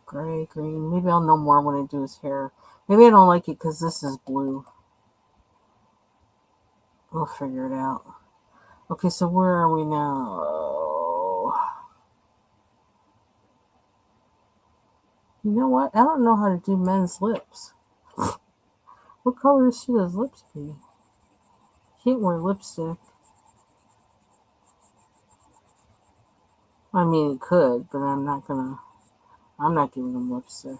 Gray, green. Maybe I'll know more when I do his hair. Maybe I don't like it because this is blue. We'll figure it out. Okay, so where are we now? You know what? I don't know how to do men's lips. What color should his lips be? Can't wear lipstick. I mean, it could, but I'm not giving him lipstick.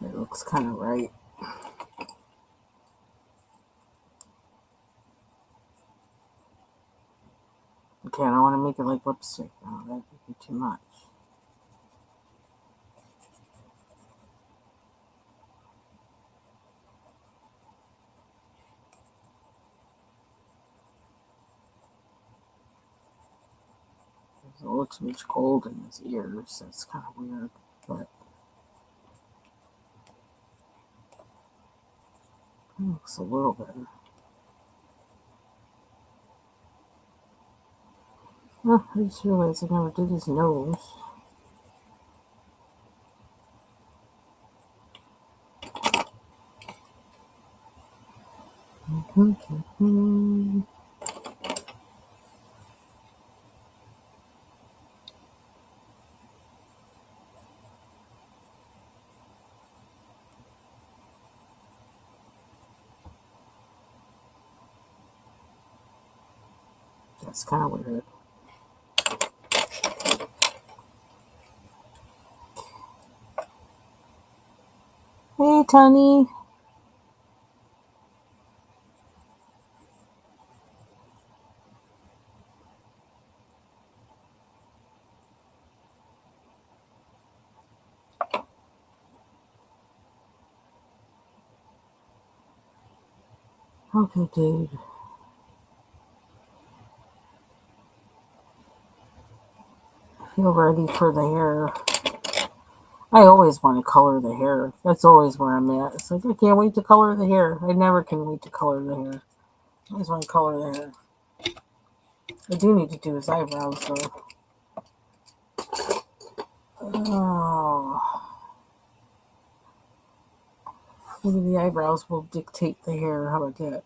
It looks kind of right. Okay, I don't want to make it like lipstick. No, that would be too much. There's a little too much gold in his ears. That's kind of weird, but it looks a little better. Oh, I just realized I never did his nose. That's kind of weird. Hey, Tony. Okay, dude. Feel ready for the hair. I always want to color the hair. That's always where I'm at. It's like, I can't wait to color the hair. I never can wait to color the hair. I always want to color the hair. I do need to do his eyebrows, though. Oh. Maybe the eyebrows will dictate the hair. How about that?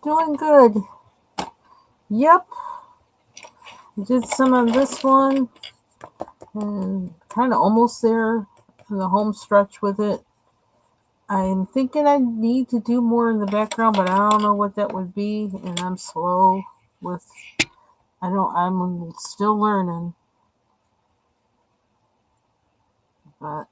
Doing good. Yep. Did some of this one and kind of almost there in the home stretch with it. I'm thinking I need to do more in the background, but I don't know what that would be, and I'm slow with. I'm still learning, but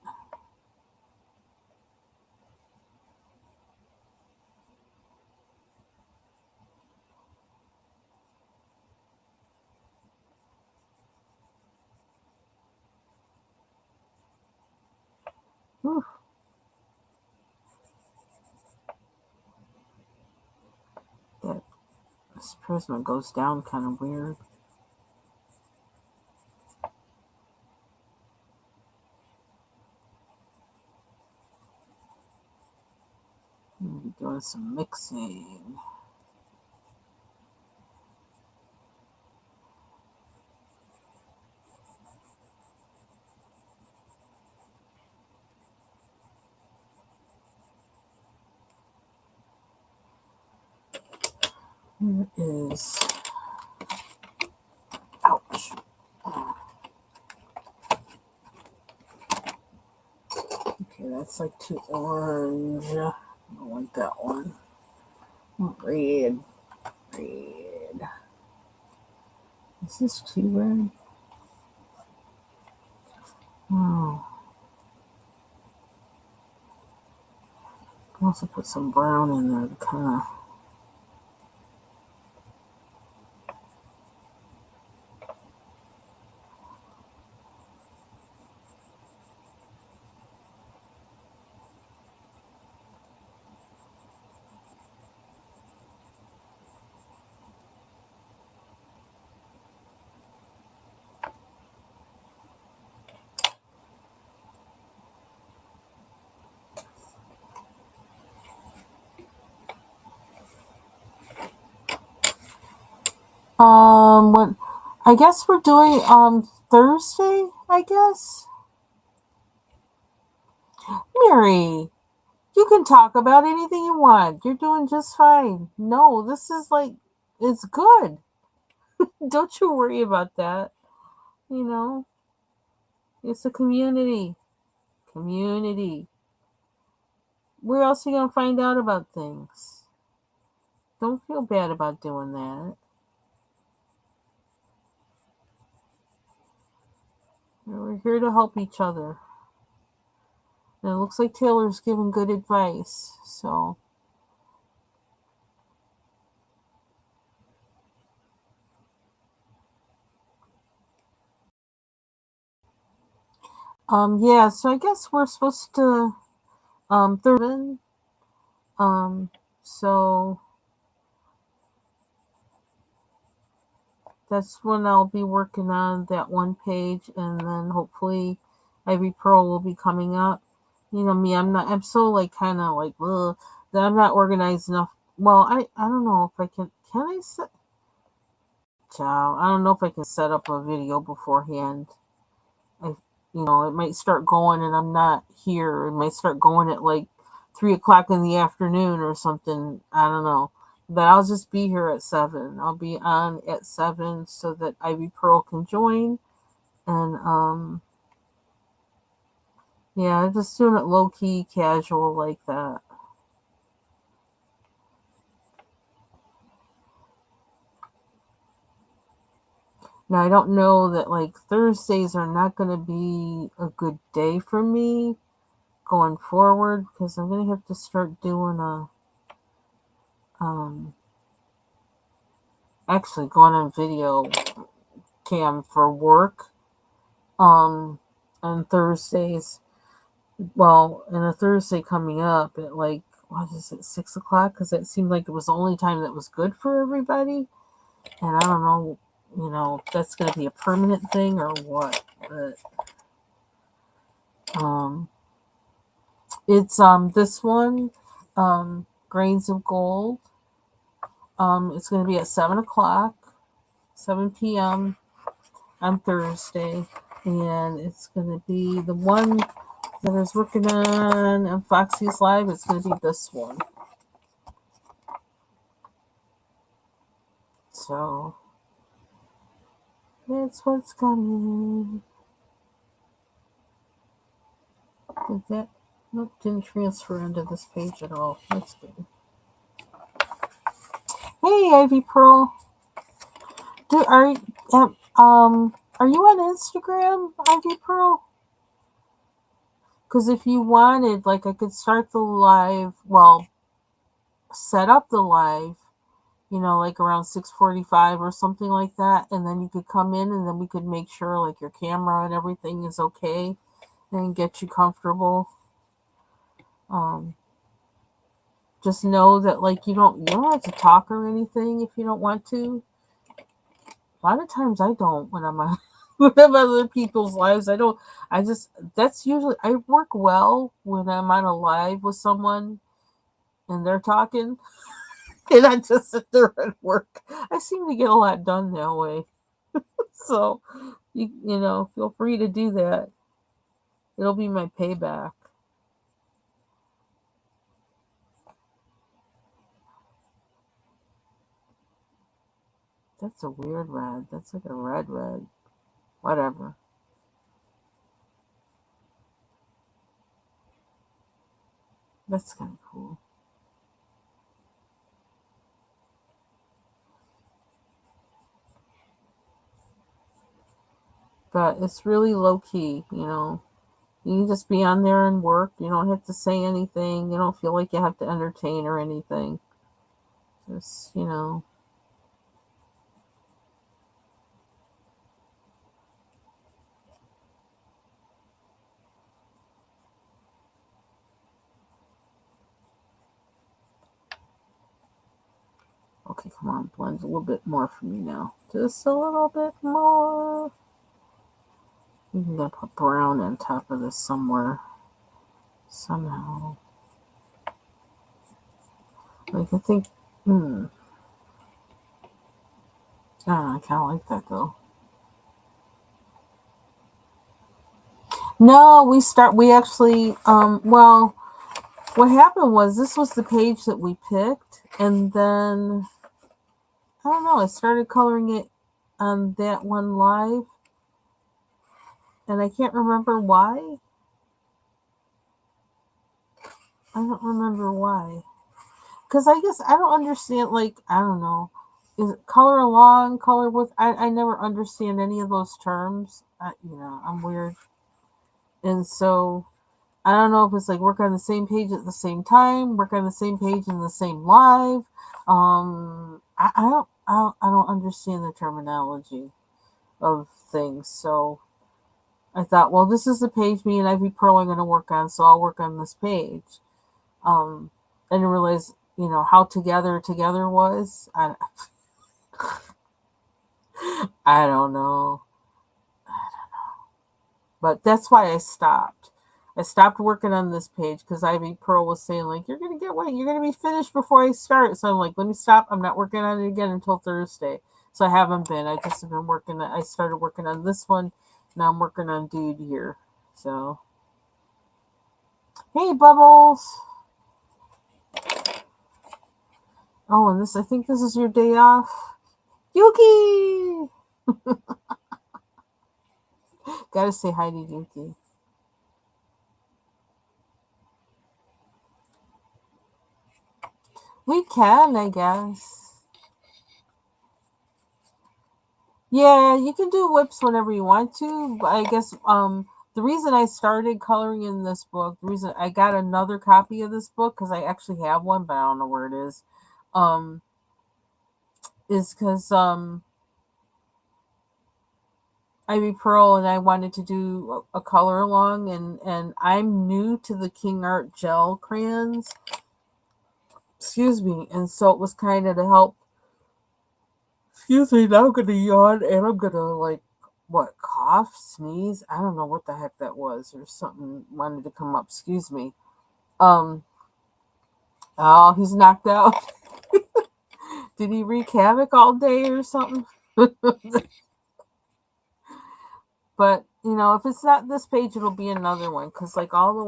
whew, that this prisma goes down kind of weird. Maybe doing some mixing. Here is. Ouch. Okay, that's like too orange. I don't want that one. Red. Red. Is this too red? Oh. I can also put some brown in there to kind of. What? I guess we're doing Thursday. I guess. Mary, you can talk about anything you want. You're doing just fine. No, this is like, it's good. Don't you worry about that. You know, it's a community. Community. Where else are you going to find out about things? Don't feel bad about doing that. We're here to help each other. And it looks like Taylor's giving good advice. So, yeah, so I guess we're supposed to, Thursday. Um, so that's when I'll be working on that one page, and then hopefully Ivy Pearl will be coming up. You know me, I'm so like kind of like, ugh, that I'm not organized enough. Well, I don't know if I can I set, ciao, I don't know if I can set up a video beforehand. I, it might start going and I'm not here. It might start going at like 3 o'clock in the afternoon or something. I don't know. But I'll just be here at 7. I'll be on at 7 so that Ivy Pearl can join. And yeah, just doing it low key, casual like that. Now I don't know that like Thursdays are not going to be a good day for me going forward because I'm going to have to start doing a um actually going on video cam for work on Thursdays. Well, and a Thursday coming up at like, what is it, 6 o'clock? Because it seemed like it was the only time that was good for everybody. And I don't know, if that's going to be a permanent thing or what. But um, it's this one, Grains of Gold. It's going to be at 7 o'clock, 7 p.m. on Thursday, and it's going to be the one that I was working on Foxy's Live. It's going to be this one. So that's what's coming. Did that? Nope, didn't transfer into this page at all. That's good. Hey, Ivy Pearl. Are you on Instagram, Ivy Pearl? Because if you wanted, like, I could start the live. Well, set up the live. Like around 6:45 or something like that, and then you could come in, and then we could make sure like your camera and everything is okay, and get you comfortable. Um, just know that like you don't have to talk or anything if you don't want to. A lot of times I don't when I'm on when I'm on other people's lives. I don't. I just that's usually I work well when I'm on a live with someone and they're talking, and I just sit there and work. I seem to get a lot done that way. So feel free to do that. It'll be my payback. That's a weird red. That's like a red red. Whatever. That's kind of cool. But it's really low key, you know. You can just be on there and work. You don't have to say anything. You don't feel like you have to entertain or anything. Just, you know. Okay, come on, blend a little bit more for me now. Just a little bit more. I'm gonna put brown on top of this somewhere. Somehow. Like, I think, I kind of like that though. No, we actually, well, what happened was this was the page that we picked, and then, I don't know, I started coloring it on that one live, and I can't remember why. I don't remember why. Because I guess I don't understand, like, I don't know. Is it color along, color with? I never understand any of those terms. I'm weird. And so I don't know if it's like work on the same page at the same time, work on the same page in the same live. I don't understand the terminology of things. So I thought, well, this is the page me and Ivy Pearl are going to work on, so I'll work on this page. I didn't realize, how together was. I don't know. But that's why I stopped. I stopped working on this page because Ivy Pearl was saying, like, you're gonna get what? You're gonna be finished before I start. So I'm like, let me stop. I'm not working on it again until Thursday. So I haven't been. I just have been working. I started working on this one. Now I'm working on Dude here. So hey, Bubbles. Oh, and I think this is your day off. Yuki! Gotta say hi to Yuki. We can, I guess. Yeah, you can do whips whenever you want to. But I guess the reason I started coloring in this book, the reason I got another copy of this book because I actually have one, but I don't know where it um, is because Ivy Pearl and I wanted to do a color along, and I'm new to the King Art gel crayons. Excuse me, and so it was kind of to help. Excuse me, now I'm gonna yawn and I'm gonna cough, sneeze. I don't know what the heck that was, or something wanted to come up. Excuse me. Um, oh, he's knocked out. Did he wreak havoc all day or something? But if it's not this page, it'll be another one because like all the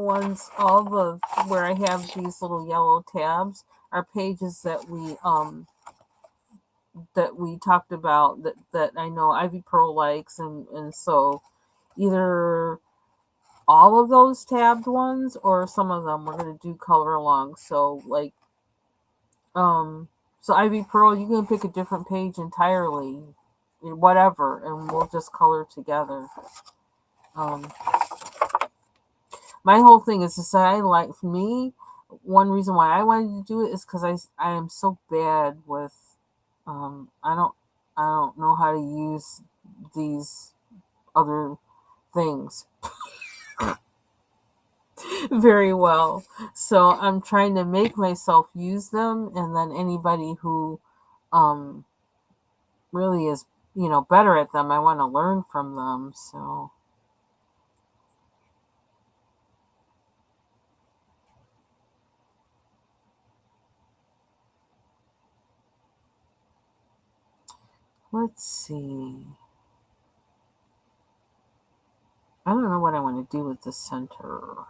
where I have these little yellow tabs are pages that we talked about that I know Ivy Pearl likes, and so either all of those tabbed ones or some of them we're going to do color along. So like so Ivy Pearl, you can pick a different page entirely, whatever, and we'll just color together. um my whole thing is to say, for me, one reason why I wanted to do it is because I am so bad with I don't know how to use these other things very well. So I'm trying to make myself use them, and then anybody who um, really is, better at them, I want to learn from them. So let's see. I don't know what I want to do with the center.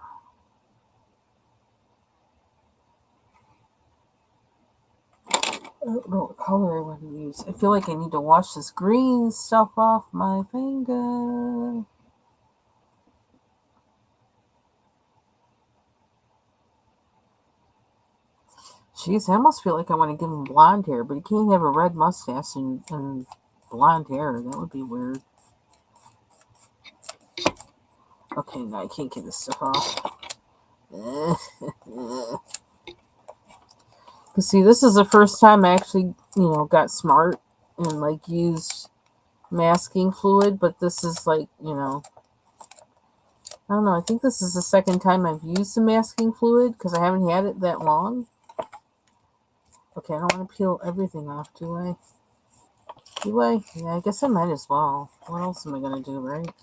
I don't know what color I want to use. I feel like I need to wash this green stuff off my finger. Jeez, I almost feel like I want to give him blonde hair, but he can't have a red mustache and blonde hair. That would be weird. Okay, now I can't get this stuff off. See, this is the first time I actually, got smart and like used masking fluid, but this is like, I don't know. I think this is the second time I've used the masking fluid because I haven't had it that long. Okay, I don't want to peel everything off, do I? Do I? Yeah, I guess I might as well. What else am I going to do, right?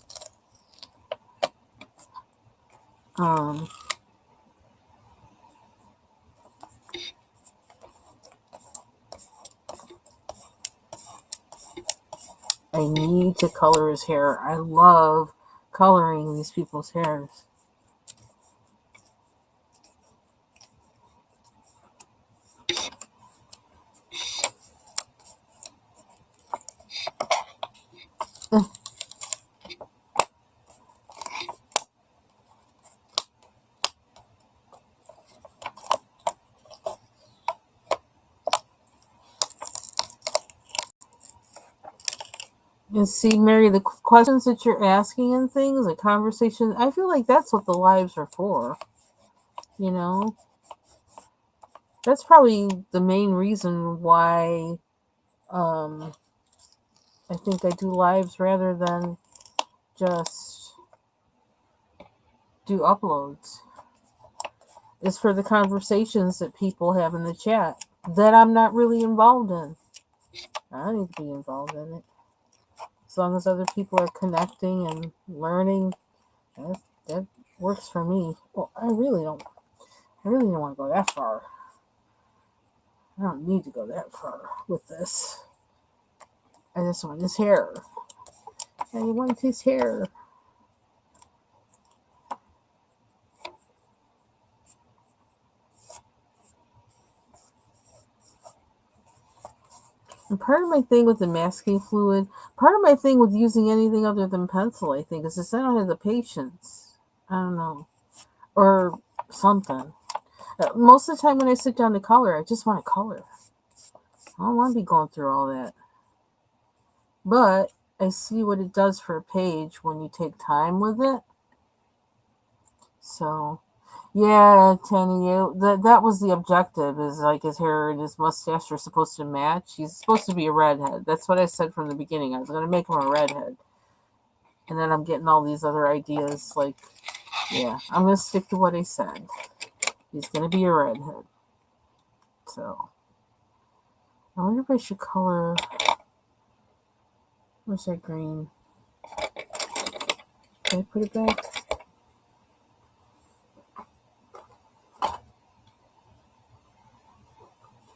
I need to color his hair. I love coloring these people's hairs. And see, Mary, the questions that you're asking and things, the conversation, I feel like that's what the lives are for. You know? That's probably the main reason why I think I do lives rather than just do uploads. It's for the conversations that people have in the chat that I'm not really involved in. I don't need to be involved in it. As long as other people are connecting and learning, that works for me. Well, I really don't want to go that far. I don't need to go that far with this. I just want his hair. I want his hair. And part of my thing with the masking fluid, part of my thing with using anything other than pencil, I think, is I don't have the patience. I don't know. Or something. Most of the time when I sit down to color, I just want to color. I don't want to be going through all that. But I see what it does for a page when you take time with it. So, yeah, Tanny, that was the objective, is like his hair and his mustache are supposed to match. He's supposed to be a redhead. That's what I said from the beginning. I was going to make him a redhead. And then I'm getting all these other ideas. Like, yeah, I'm going to stick to what I said. He's going to be a redhead. So, I wonder if I should color. Where's that green? Can I put it back?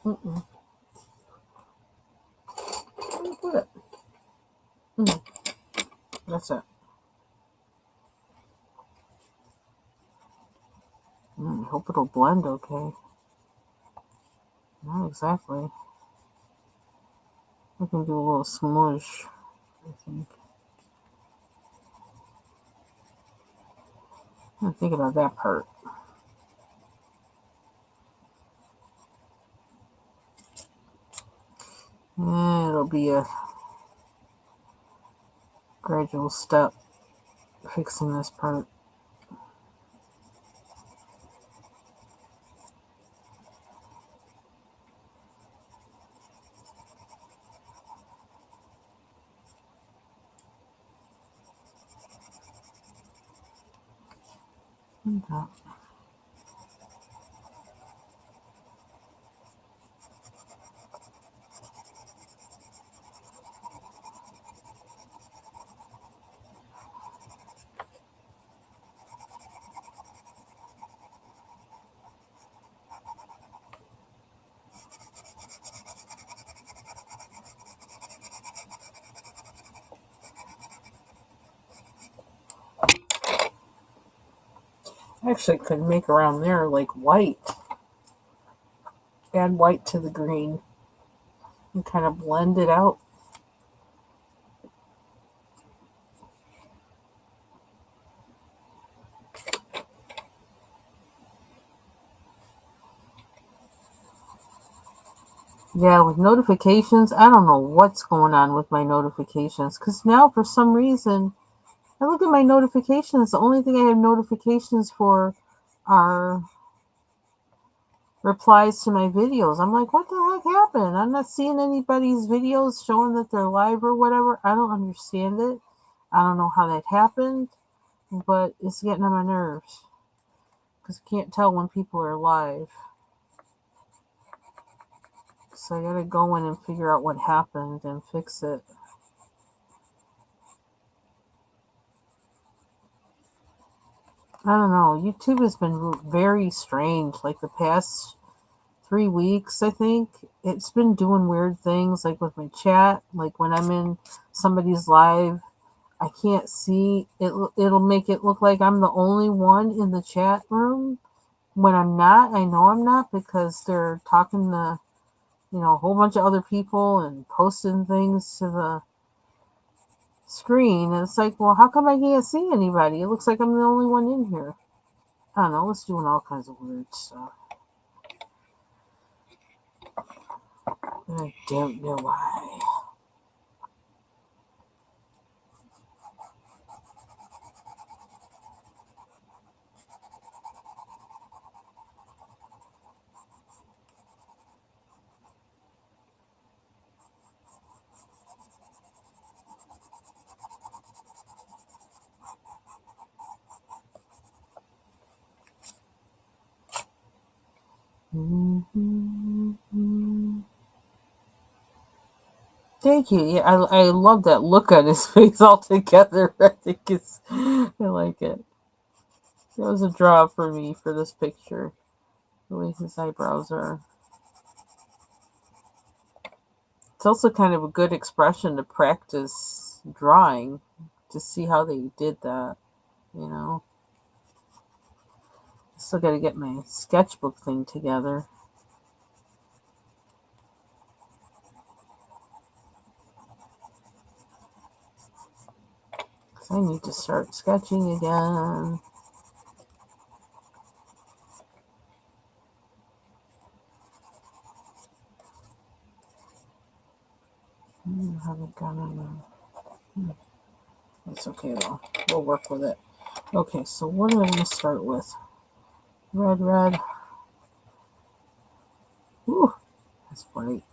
Mm-mm. Where did I put it? That's it. I hope it'll blend okay. Not exactly. I can do a little smoosh, I think. I'm thinking about that part. It'll be a gradual step fixing this part. Okay. Actually, could make around there like white. Add white to the green and kind of blend it out. Yeah, with notifications, I don't know what's going on with my notifications. Because now, for some reason, I look at my notifications. The only thing I have notifications for are replies to my videos. I'm like, what the heck happened? I'm not seeing anybody's videos showing that they're live or whatever. I don't understand it. I don't know how that happened, but it's getting on my nerves because I can't tell when people are live. So I gotta go in and figure out what happened and fix it. I don't know. YouTube has been very strange. Like the past 3 weeks, I think it's been doing weird things. Like with my chat, like when I'm in somebody's live, I can't see it. It'll make it look like I'm the only one in the chat room when I'm not. I know I'm not because they're talking to a whole bunch of other people and posting things to the screen. And it's like, well, how come I can't see anybody? It looks like I'm the only one in here. I don't know. It's doing all kinds of weird stuff. I don't know why. Mm-hmm. Thank you. Yeah, I love that look on his face altogether. I think I like it. It was a draw for me for this picture. The way his eyebrows are. It's also kind of a good expression to practice drawing to see how they did that. You know, still got to get my sketchbook thing together. 'Cause I need to start sketching again. I haven't gotten. It's okay though. We'll work with it. Okay, so what am I going to start with? Red, red. Ooh, that's bright.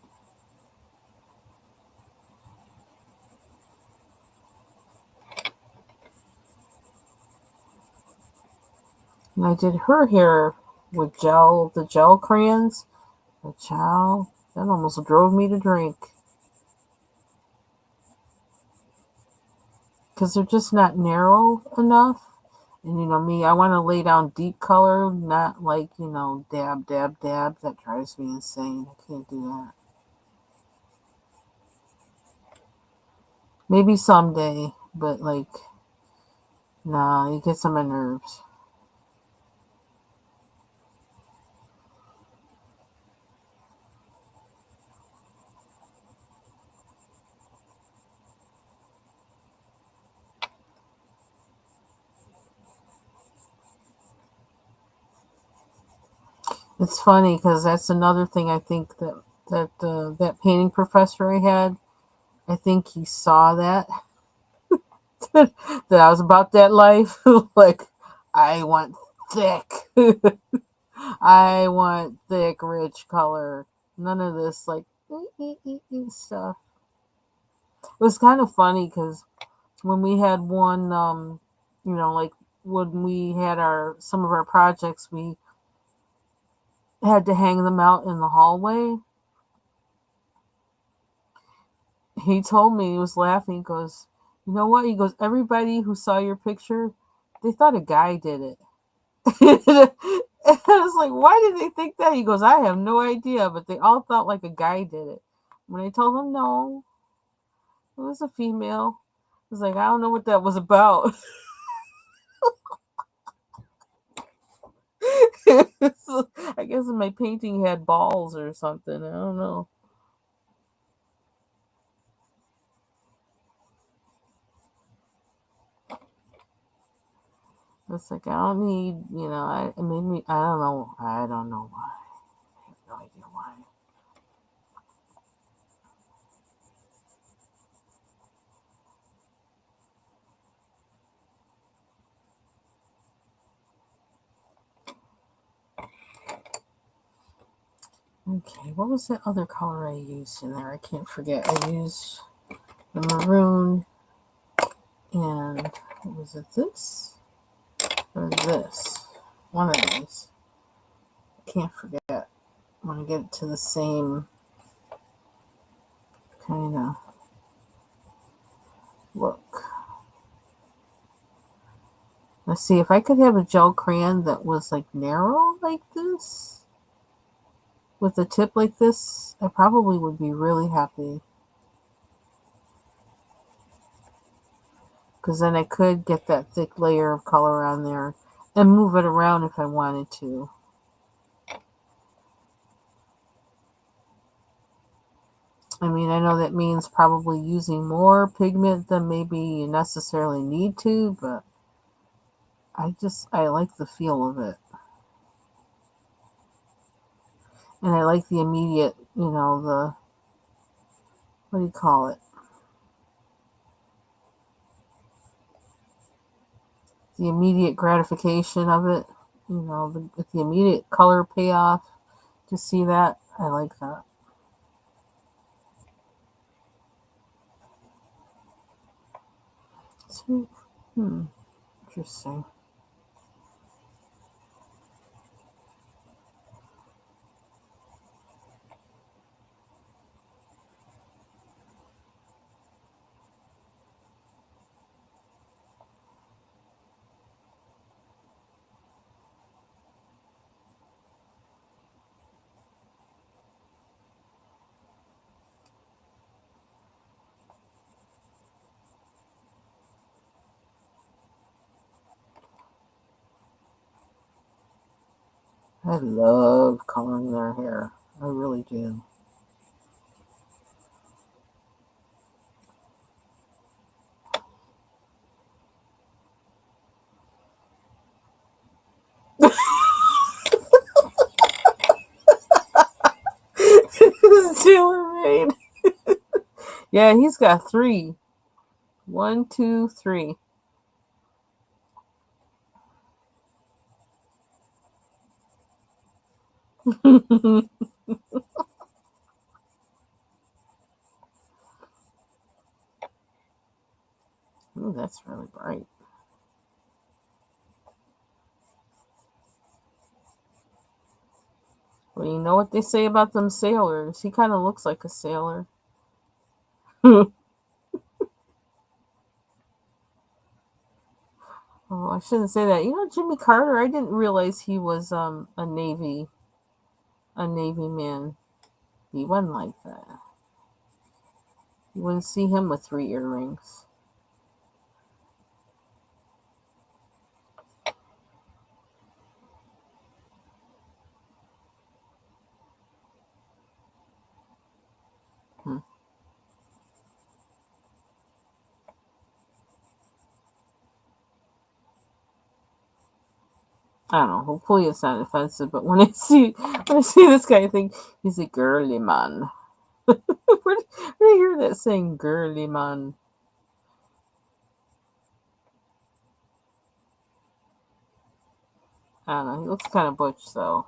And I did her hair with the gel crayons. The gel, that almost drove me to drink. Because they're just not narrow enough. And me, I want to lay down deep color, not like, dab, dab, dab. That drives me insane. I can't do that. Maybe someday, but like, nah, it gets on my nerves. It's funny because that's another thing I think that painting professor I had, I think he saw that that I was about that life. Like, I want thick. I want thick, rich color. None of this like stuff. It was kind of funny because when we had one, like when we had some of our projects, we had to hang them out in the hallway. He told me, he was laughing. He goes, "You know what?" He goes, "Everybody who saw your picture, they thought a guy did it." And I was like, "Why did they think that?" He goes, "I have no idea, but they all thought like a guy did it." When I told him no, it was a female. I was like, "I don't know what that was about." So, I guess my painting had balls or something. I don't know. It's like I don't need, it made me. I don't know. I don't know why. I have no idea why. Okay, what was the other color I used in there? I can't forget. I used the maroon and was it this or this? One of these. I can't forget. I want to get it to the same kind of look. Let's see if I could have a gel crayon that was like narrow like this with a tip like this. I probably would be really happy because then I could get that thick layer of color on there and move it around if I wanted to. I mean, I know that means probably using more pigment than maybe you necessarily need to, but I like the feel of it. And I like the immediate, what do you call it? The immediate gratification of it, the immediate color payoff. To see that, I like that. So, interesting. I love coloring their hair. I really do. Tailor made. Yeah, he's got three. One, two, three. Ooh, that's really bright. Well, you know what they say about them sailors? He kind of looks like a sailor. Oh, I shouldn't say that. Jimmy Carter. I didn't realize he was a Navy man. He wasn't like that. You wouldn't see him with three earrings. Hmm. I don't know. Hopefully, it's not offensive. But when I see this guy, I think he's a girly man. Where did I hear that saying, girly man? I don't know. He looks kind of butch though,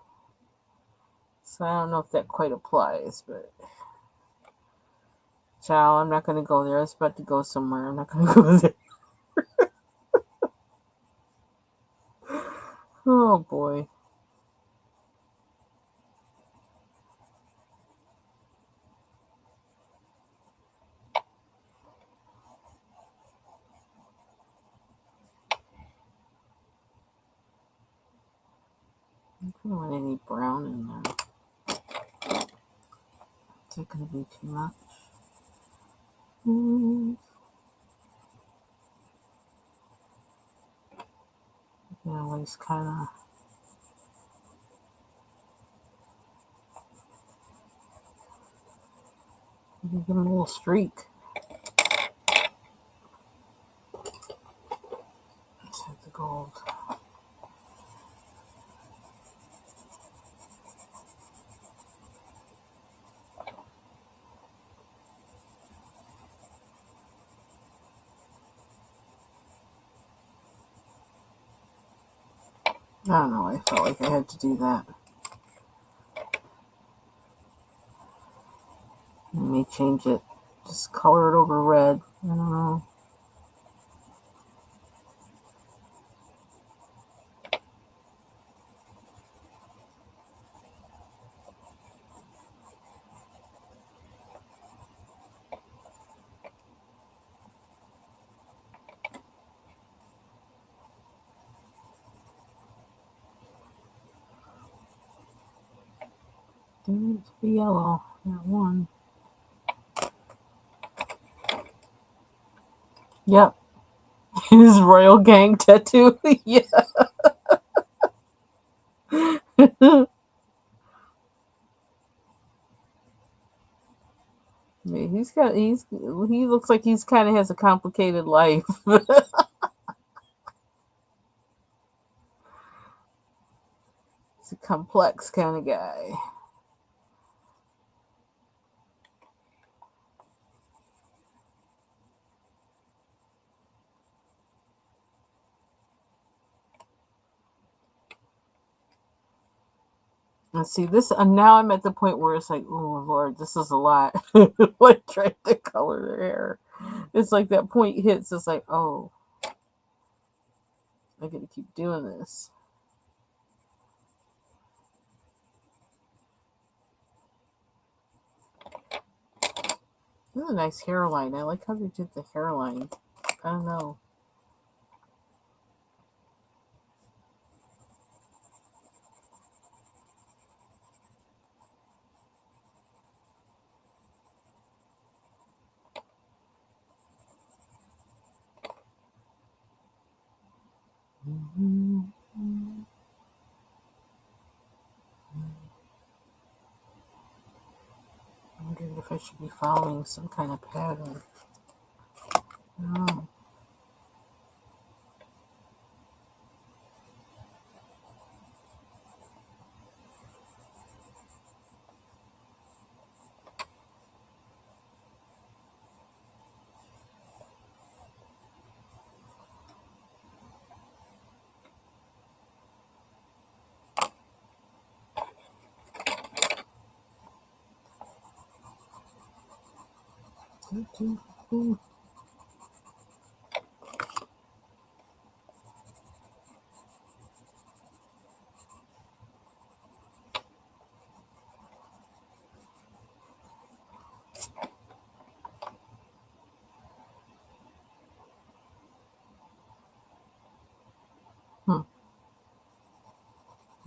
so I don't know if that quite applies. But child, I'm not going to go there. I was about to go somewhere. I'm not going to go there. Oh boy. I don't want any brown in there. Is it going to be too much? He's kind of. Give him a little streak. Let's hit the gold. I don't know. I felt like I had to do that. You may change it. Just color it over red. I don't know. There needs to be yellow. That one. Yep. His Royal Gang tattoo. Yeah. Yeah, he looks like he's kind of has a complicated life. He's a complex kind of guy. And see this, and now I'm at the point where it's like, oh Lord, this is a lot. Like trying to color their hair. It's like that point hits. It's like, oh, I got to keep doing this. This is a nice hairline. I like how they did the hairline. I don't know. I'm wondering if I should be following some kind of pattern. Oh.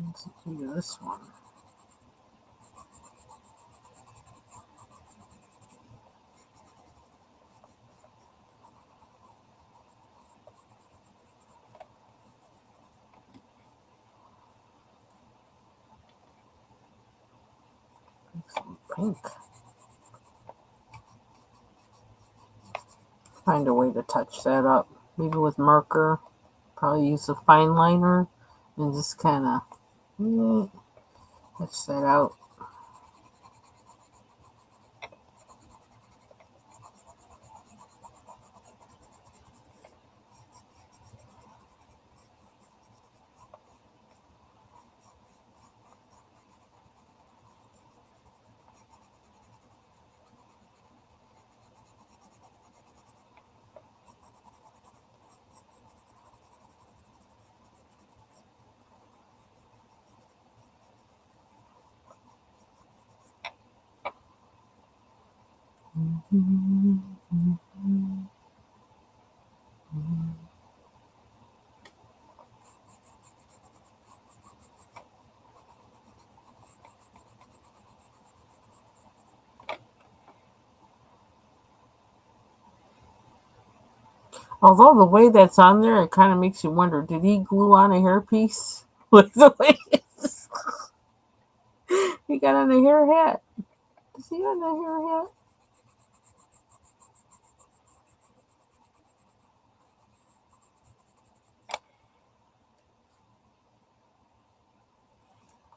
Let's do this one. Some pink. Find a way to touch that up. Maybe with marker. Probably use a fine liner and just kind of touch that out. Although the way that's on there, it kind of makes you wonder: did he glue on a hairpiece? Like the way he got on a hair hat. Is he on a hair hat?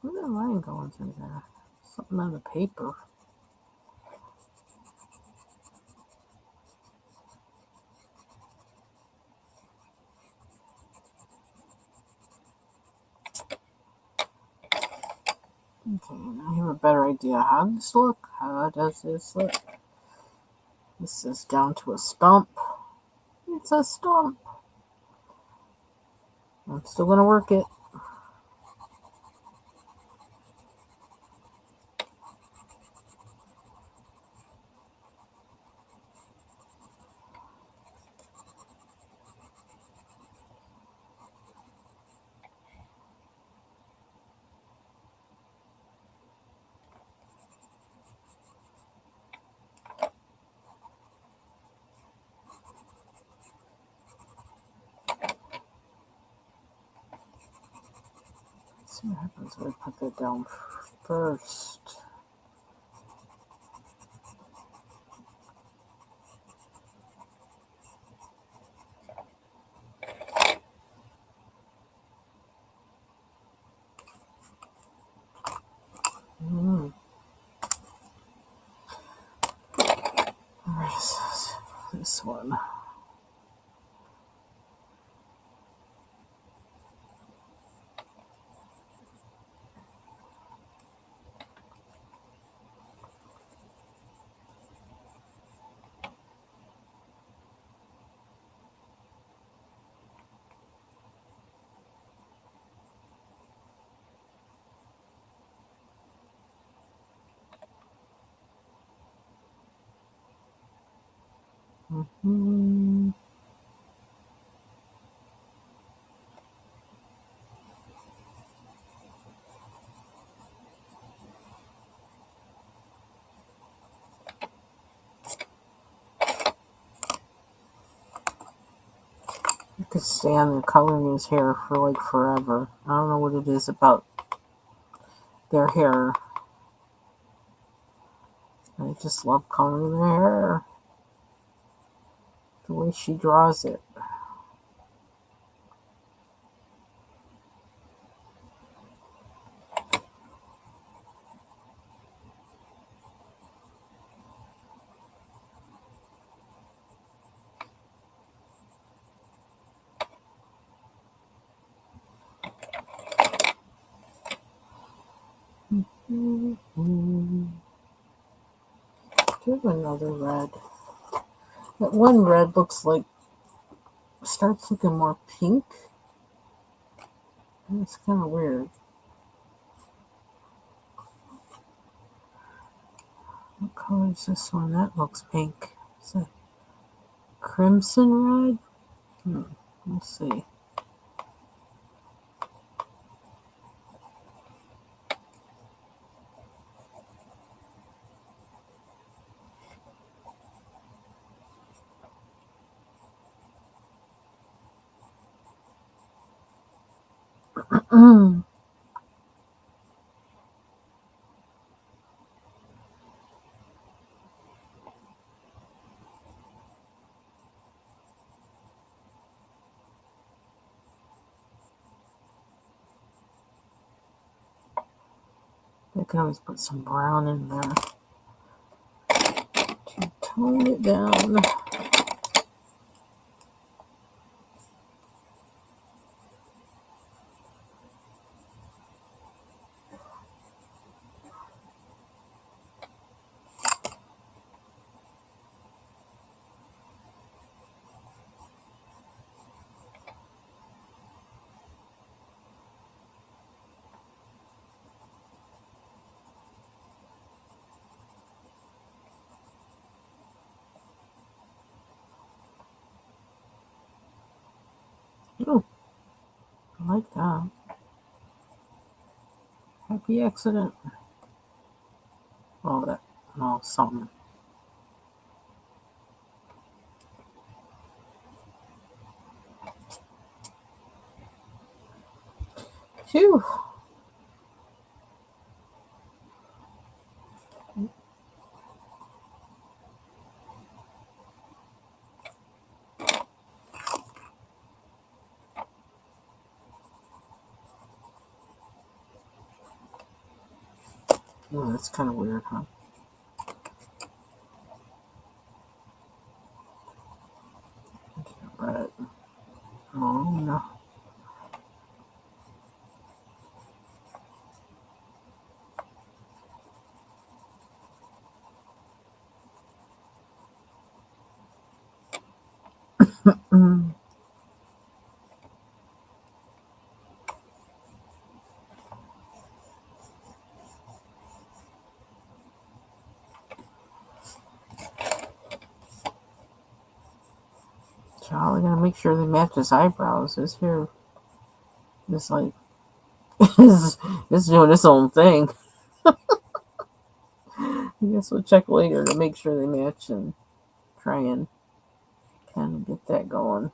Where's that line going through there? Something on the paper. Okay, I have a better idea. How does this look? How does this look? This is down to a stump. It's a stump. I'm still going to work it. Let's see what happens if I put that down first. Where is this one? Mm-hmm. I could stand coloring his hair for like forever. I don't know what it is about their hair. I just love coloring their hair. The way she draws it. Mm-hmm. Do another red. That one red looks like starts looking more pink. It's kind of weird. What color is this one? That looks pink. Is that crimson red? Let's see. I can always put some brown in there to tone it down. Oh, I like that. Happy accident. Oh, that. Oh, something. Phew. Oh, that's kind of weird, huh? Red. Oh, no. Mm. Child, I gotta make sure they match his eyebrows. His hair is like is doing its own thing. I guess we'll check later to make sure they match and try and kind of get that going.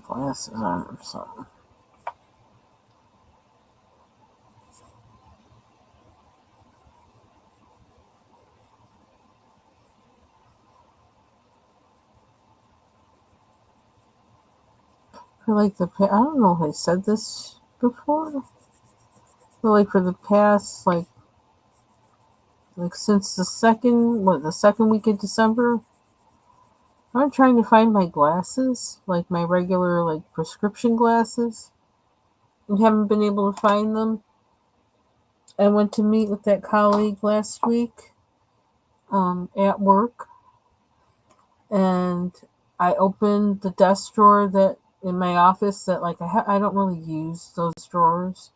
Glasses on or something. For like I don't know if I said this before, but like for the past like since the second week of December, I'm trying to find my glasses, like my regular like prescription glasses, and haven't been able to find them. I went to meet with that colleague last week at work, and I opened the desk drawer that in my office that like I don't really use those drawers.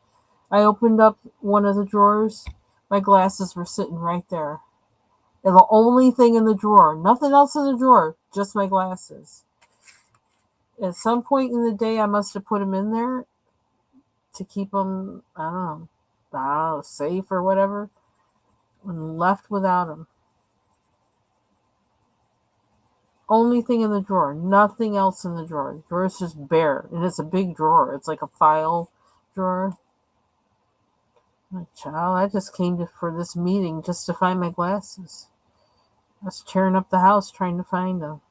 I opened up one of the drawers. My glasses were sitting right there. They're the only thing in the drawer. Nothing else in the drawer. Just my glasses. At some point in the day, I must have put them in there to keep them, I don't know, safe or whatever, and left without them. Only thing in the drawer. Nothing else in the drawer. The drawer is just bare. And it's a big drawer. It's like a file drawer. My child, I just came for this meeting just to find my glasses. I was tearing up the house trying to find them.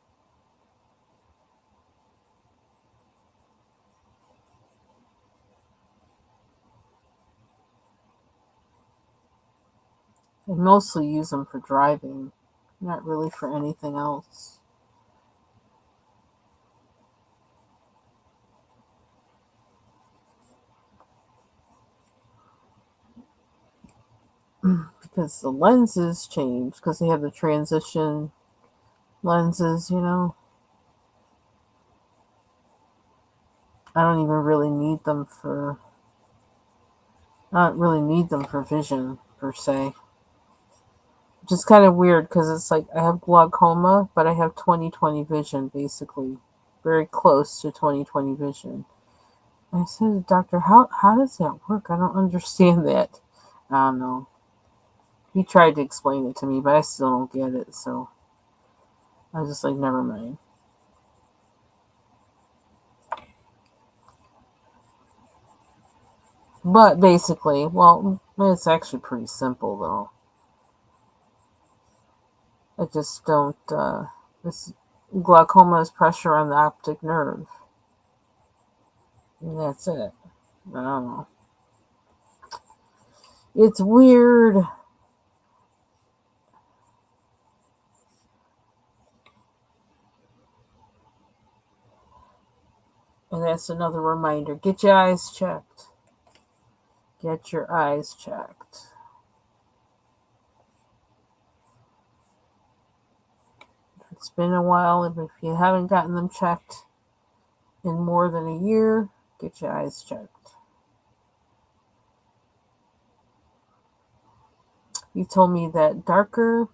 I mostly use them for driving, not really for anything else. Because the lenses change, because they have the transition lenses, I don't even really need them for, I don't really need them for vision per se. Which is kind of weird because it's like I have glaucoma, but I have 20/20 vision basically, very close to 20/20 vision. And I said to the doctor, how does that work? I don't understand that. I don't know. He tried to explain it to me, but I still don't get it. So I was just like, never mind. But basically, well, it's actually pretty simple though. I just don't. This glaucoma is pressure on the optic nerve, and that's it. I don't know. It's weird. And that's another reminder. Get your eyes checked. Get your eyes checked. It's been a while, and if you haven't gotten them checked in more than a year, get your eyes checked. You told me that darker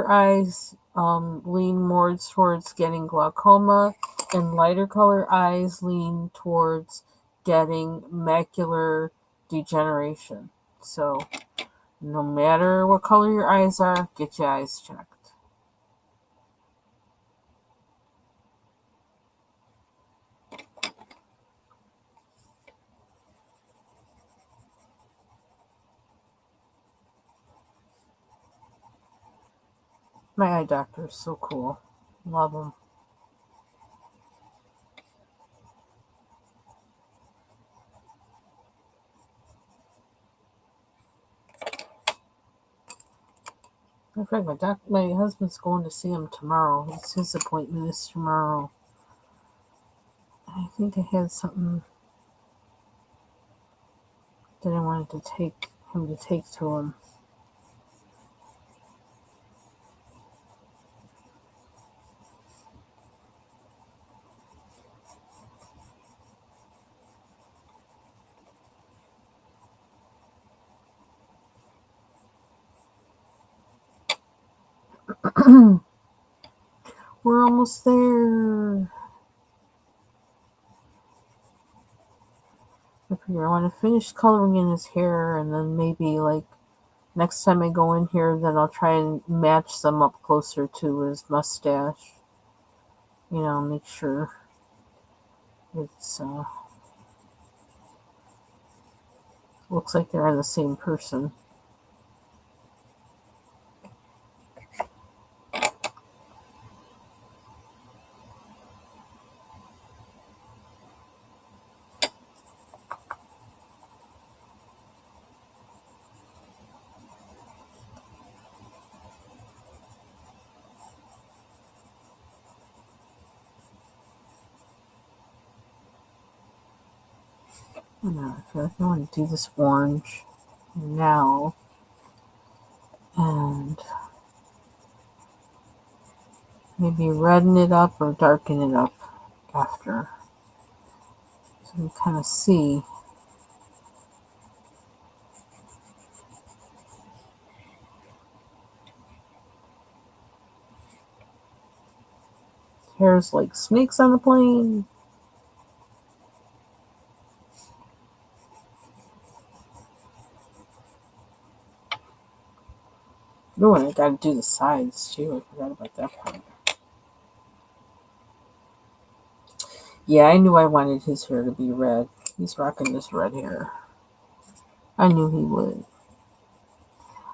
eyes lean more towards getting glaucoma, and lighter color eyes lean towards getting macular degeneration. So, no matter what color your eyes are, get your eyes checked. My eye doctor is so cool. Love him. In fact, my husband's going to see him tomorrow. His appointment is tomorrow. I think I had something that I wanted to take him to take to him. We're almost there. I figure I want to finish coloring in his hair, and then maybe like next time I go in here, then I'll try and match some up closer to his mustache. Make sure it's looks like they're the same person. I feel like I want to do this orange now, and maybe redden it up or darken it up after. So you kind of see. Hair's like snakes on a plane. Oh, and I gotta do the sides too. I forgot about that part. Yeah, I knew I wanted his hair to be red. He's rocking this red hair. I knew he would.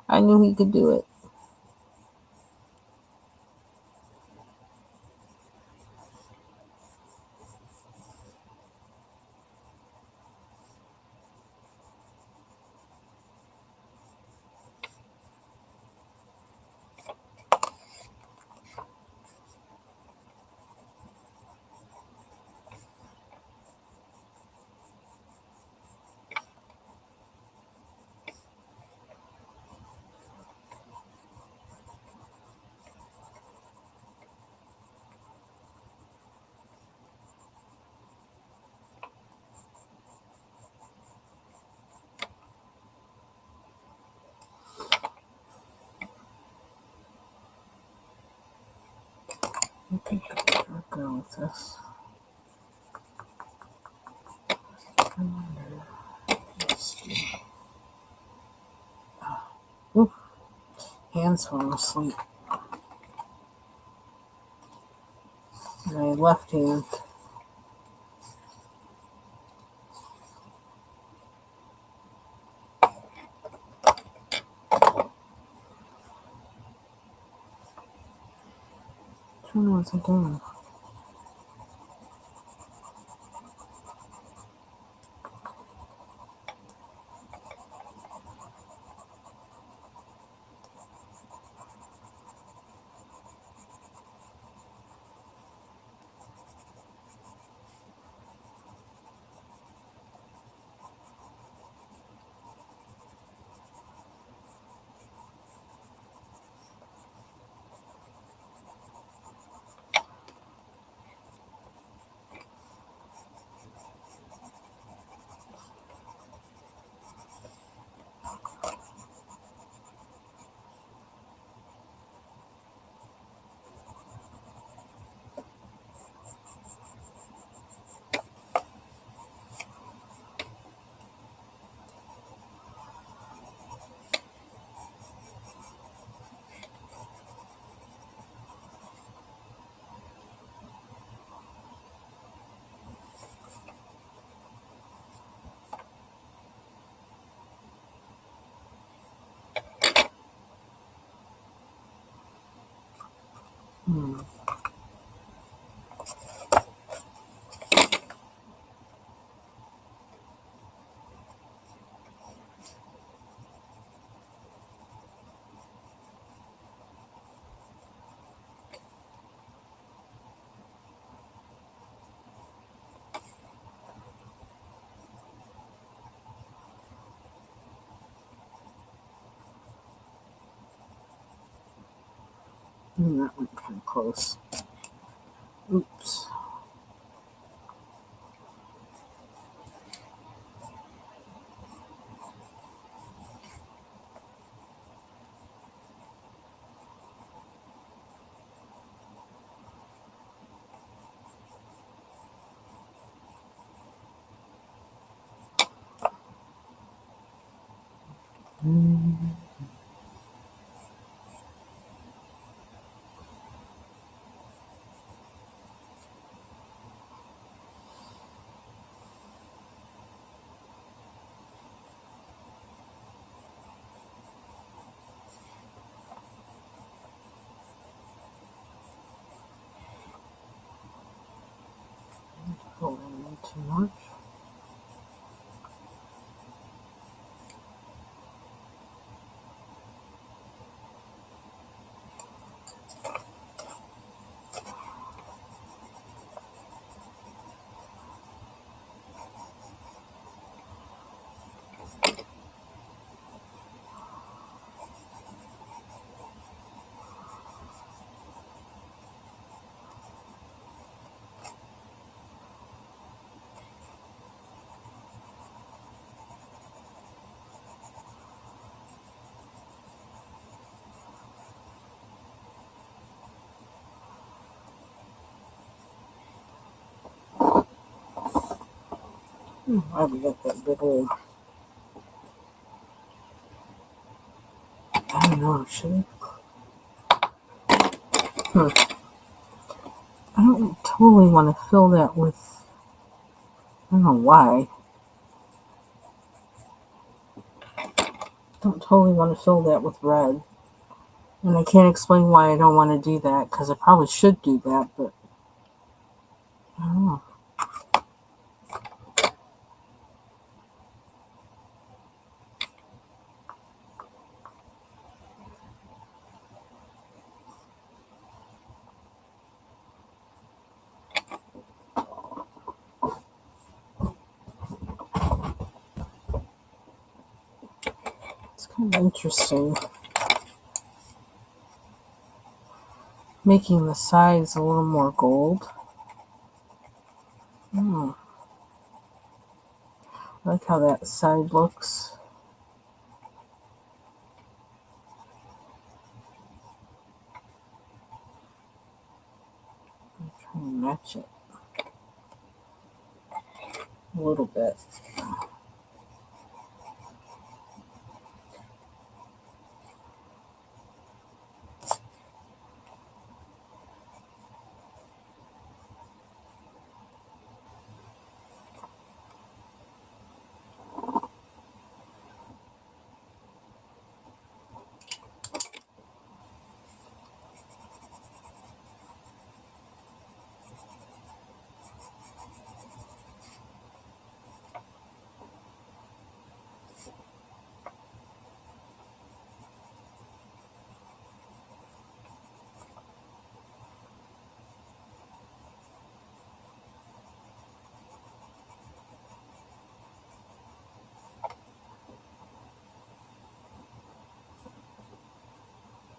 I knew he could do it. I think I'll go with this. I wonder. Ooh, hands falling asleep. My left hand. I don't know what I'm doing. Hmm. That went kind of close. Oops. Pulling in too much. Why we got that big old, I don't know, shape? I don't totally want to fill that with, I don't know why. Don't totally want to fill that with red. And I can't explain why I don't want to do that, because I probably should do that, but I don't know. It's kind of interesting. Making the sides a little more gold. I like how that side looks. I'm trying to match it a little bit.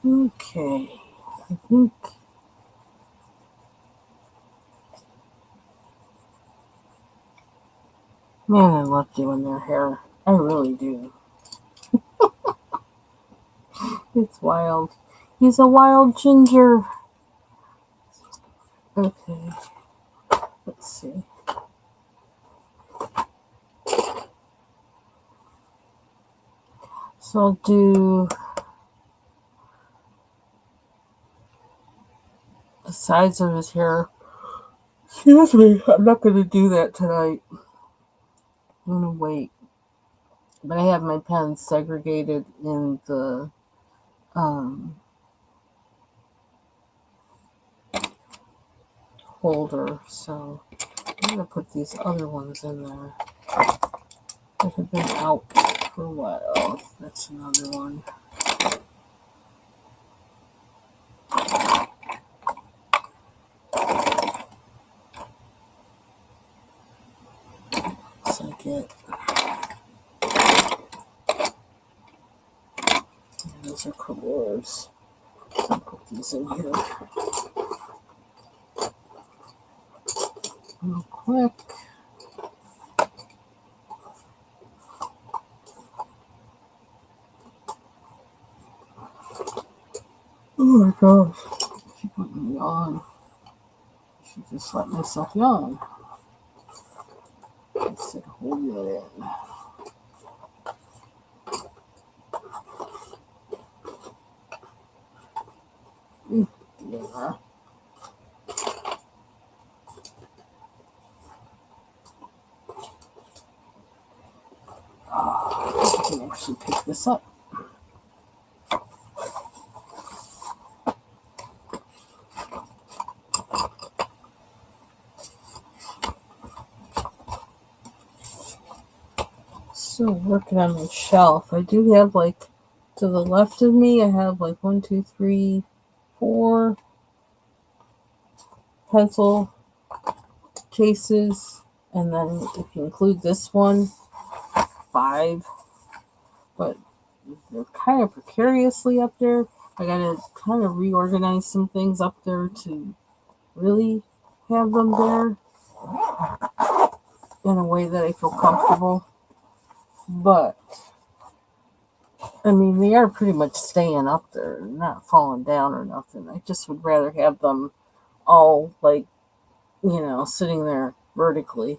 Okay, I think. Man, I love doing their hair. I really do. It's wild. He's a wild ginger. Okay, let's see. So I'll do the sides of his hair. Excuse me, I'm not going to do that tonight. I'm going to wait. But I have my pens segregated in the um, holder. So I'm going to put these other ones in there that have been out for a while. That's another one. Looks like it. And those are cords. I'll put these in here real quick. Oh my gosh. I keep putting me on. I should just let myself yawn. Instead of holding it in. Yeah. I can actually pick this up. So working on my shelf. I do have like to the left of me, I have like 1, 2, 3, 4 pencil cases, and then if you include this one, 5. But they're kind of precariously up there. I gotta kind of reorganize some things up there to really have them there in a way that I feel comfortable. But I mean, they are pretty much staying up there, not falling down or nothing. I just would rather have them all like, sitting there vertically.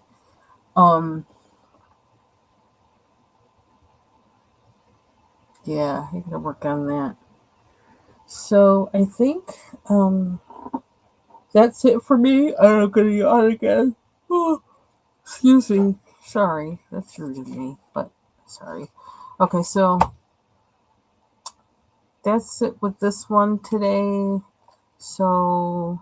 Yeah, I gotta work on that. So I think that's it for me. I'm gonna yawn again. Oh, excuse me. Sorry, that's rude of me, but sorry. Okay, so that's it with this one today. So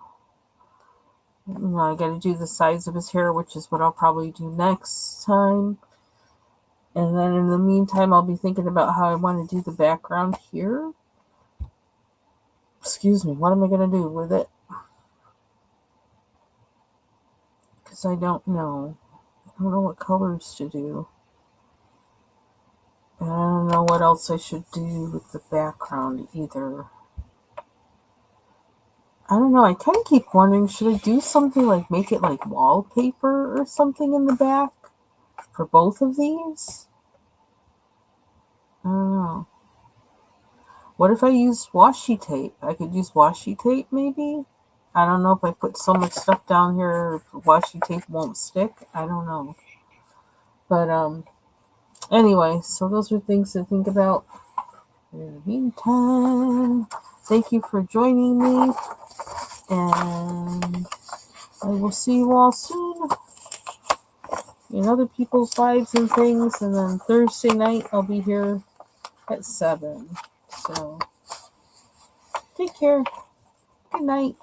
I got to do the sides of his hair, which is what I'll probably do next time. And then in the meantime, I'll be thinking about how I want to do the background here. Excuse me, what am I going to do with it? Because I don't know. I don't know what colors to do. And I don't know what else I should do with the background either. I don't know. I kind of keep wondering, should I do something like make it like wallpaper or something in the back for both of these? I don't know. What if I use washi tape? I could use washi tape maybe? I don't know if I put so much stuff down here, if washi tape won't stick. I don't know. But anyway, so those are things to think about. In the meantime, thank you for joining me. And I will see you all soon in other people's lives and things. And then Thursday night, I'll be here at 7. So take care. Good night.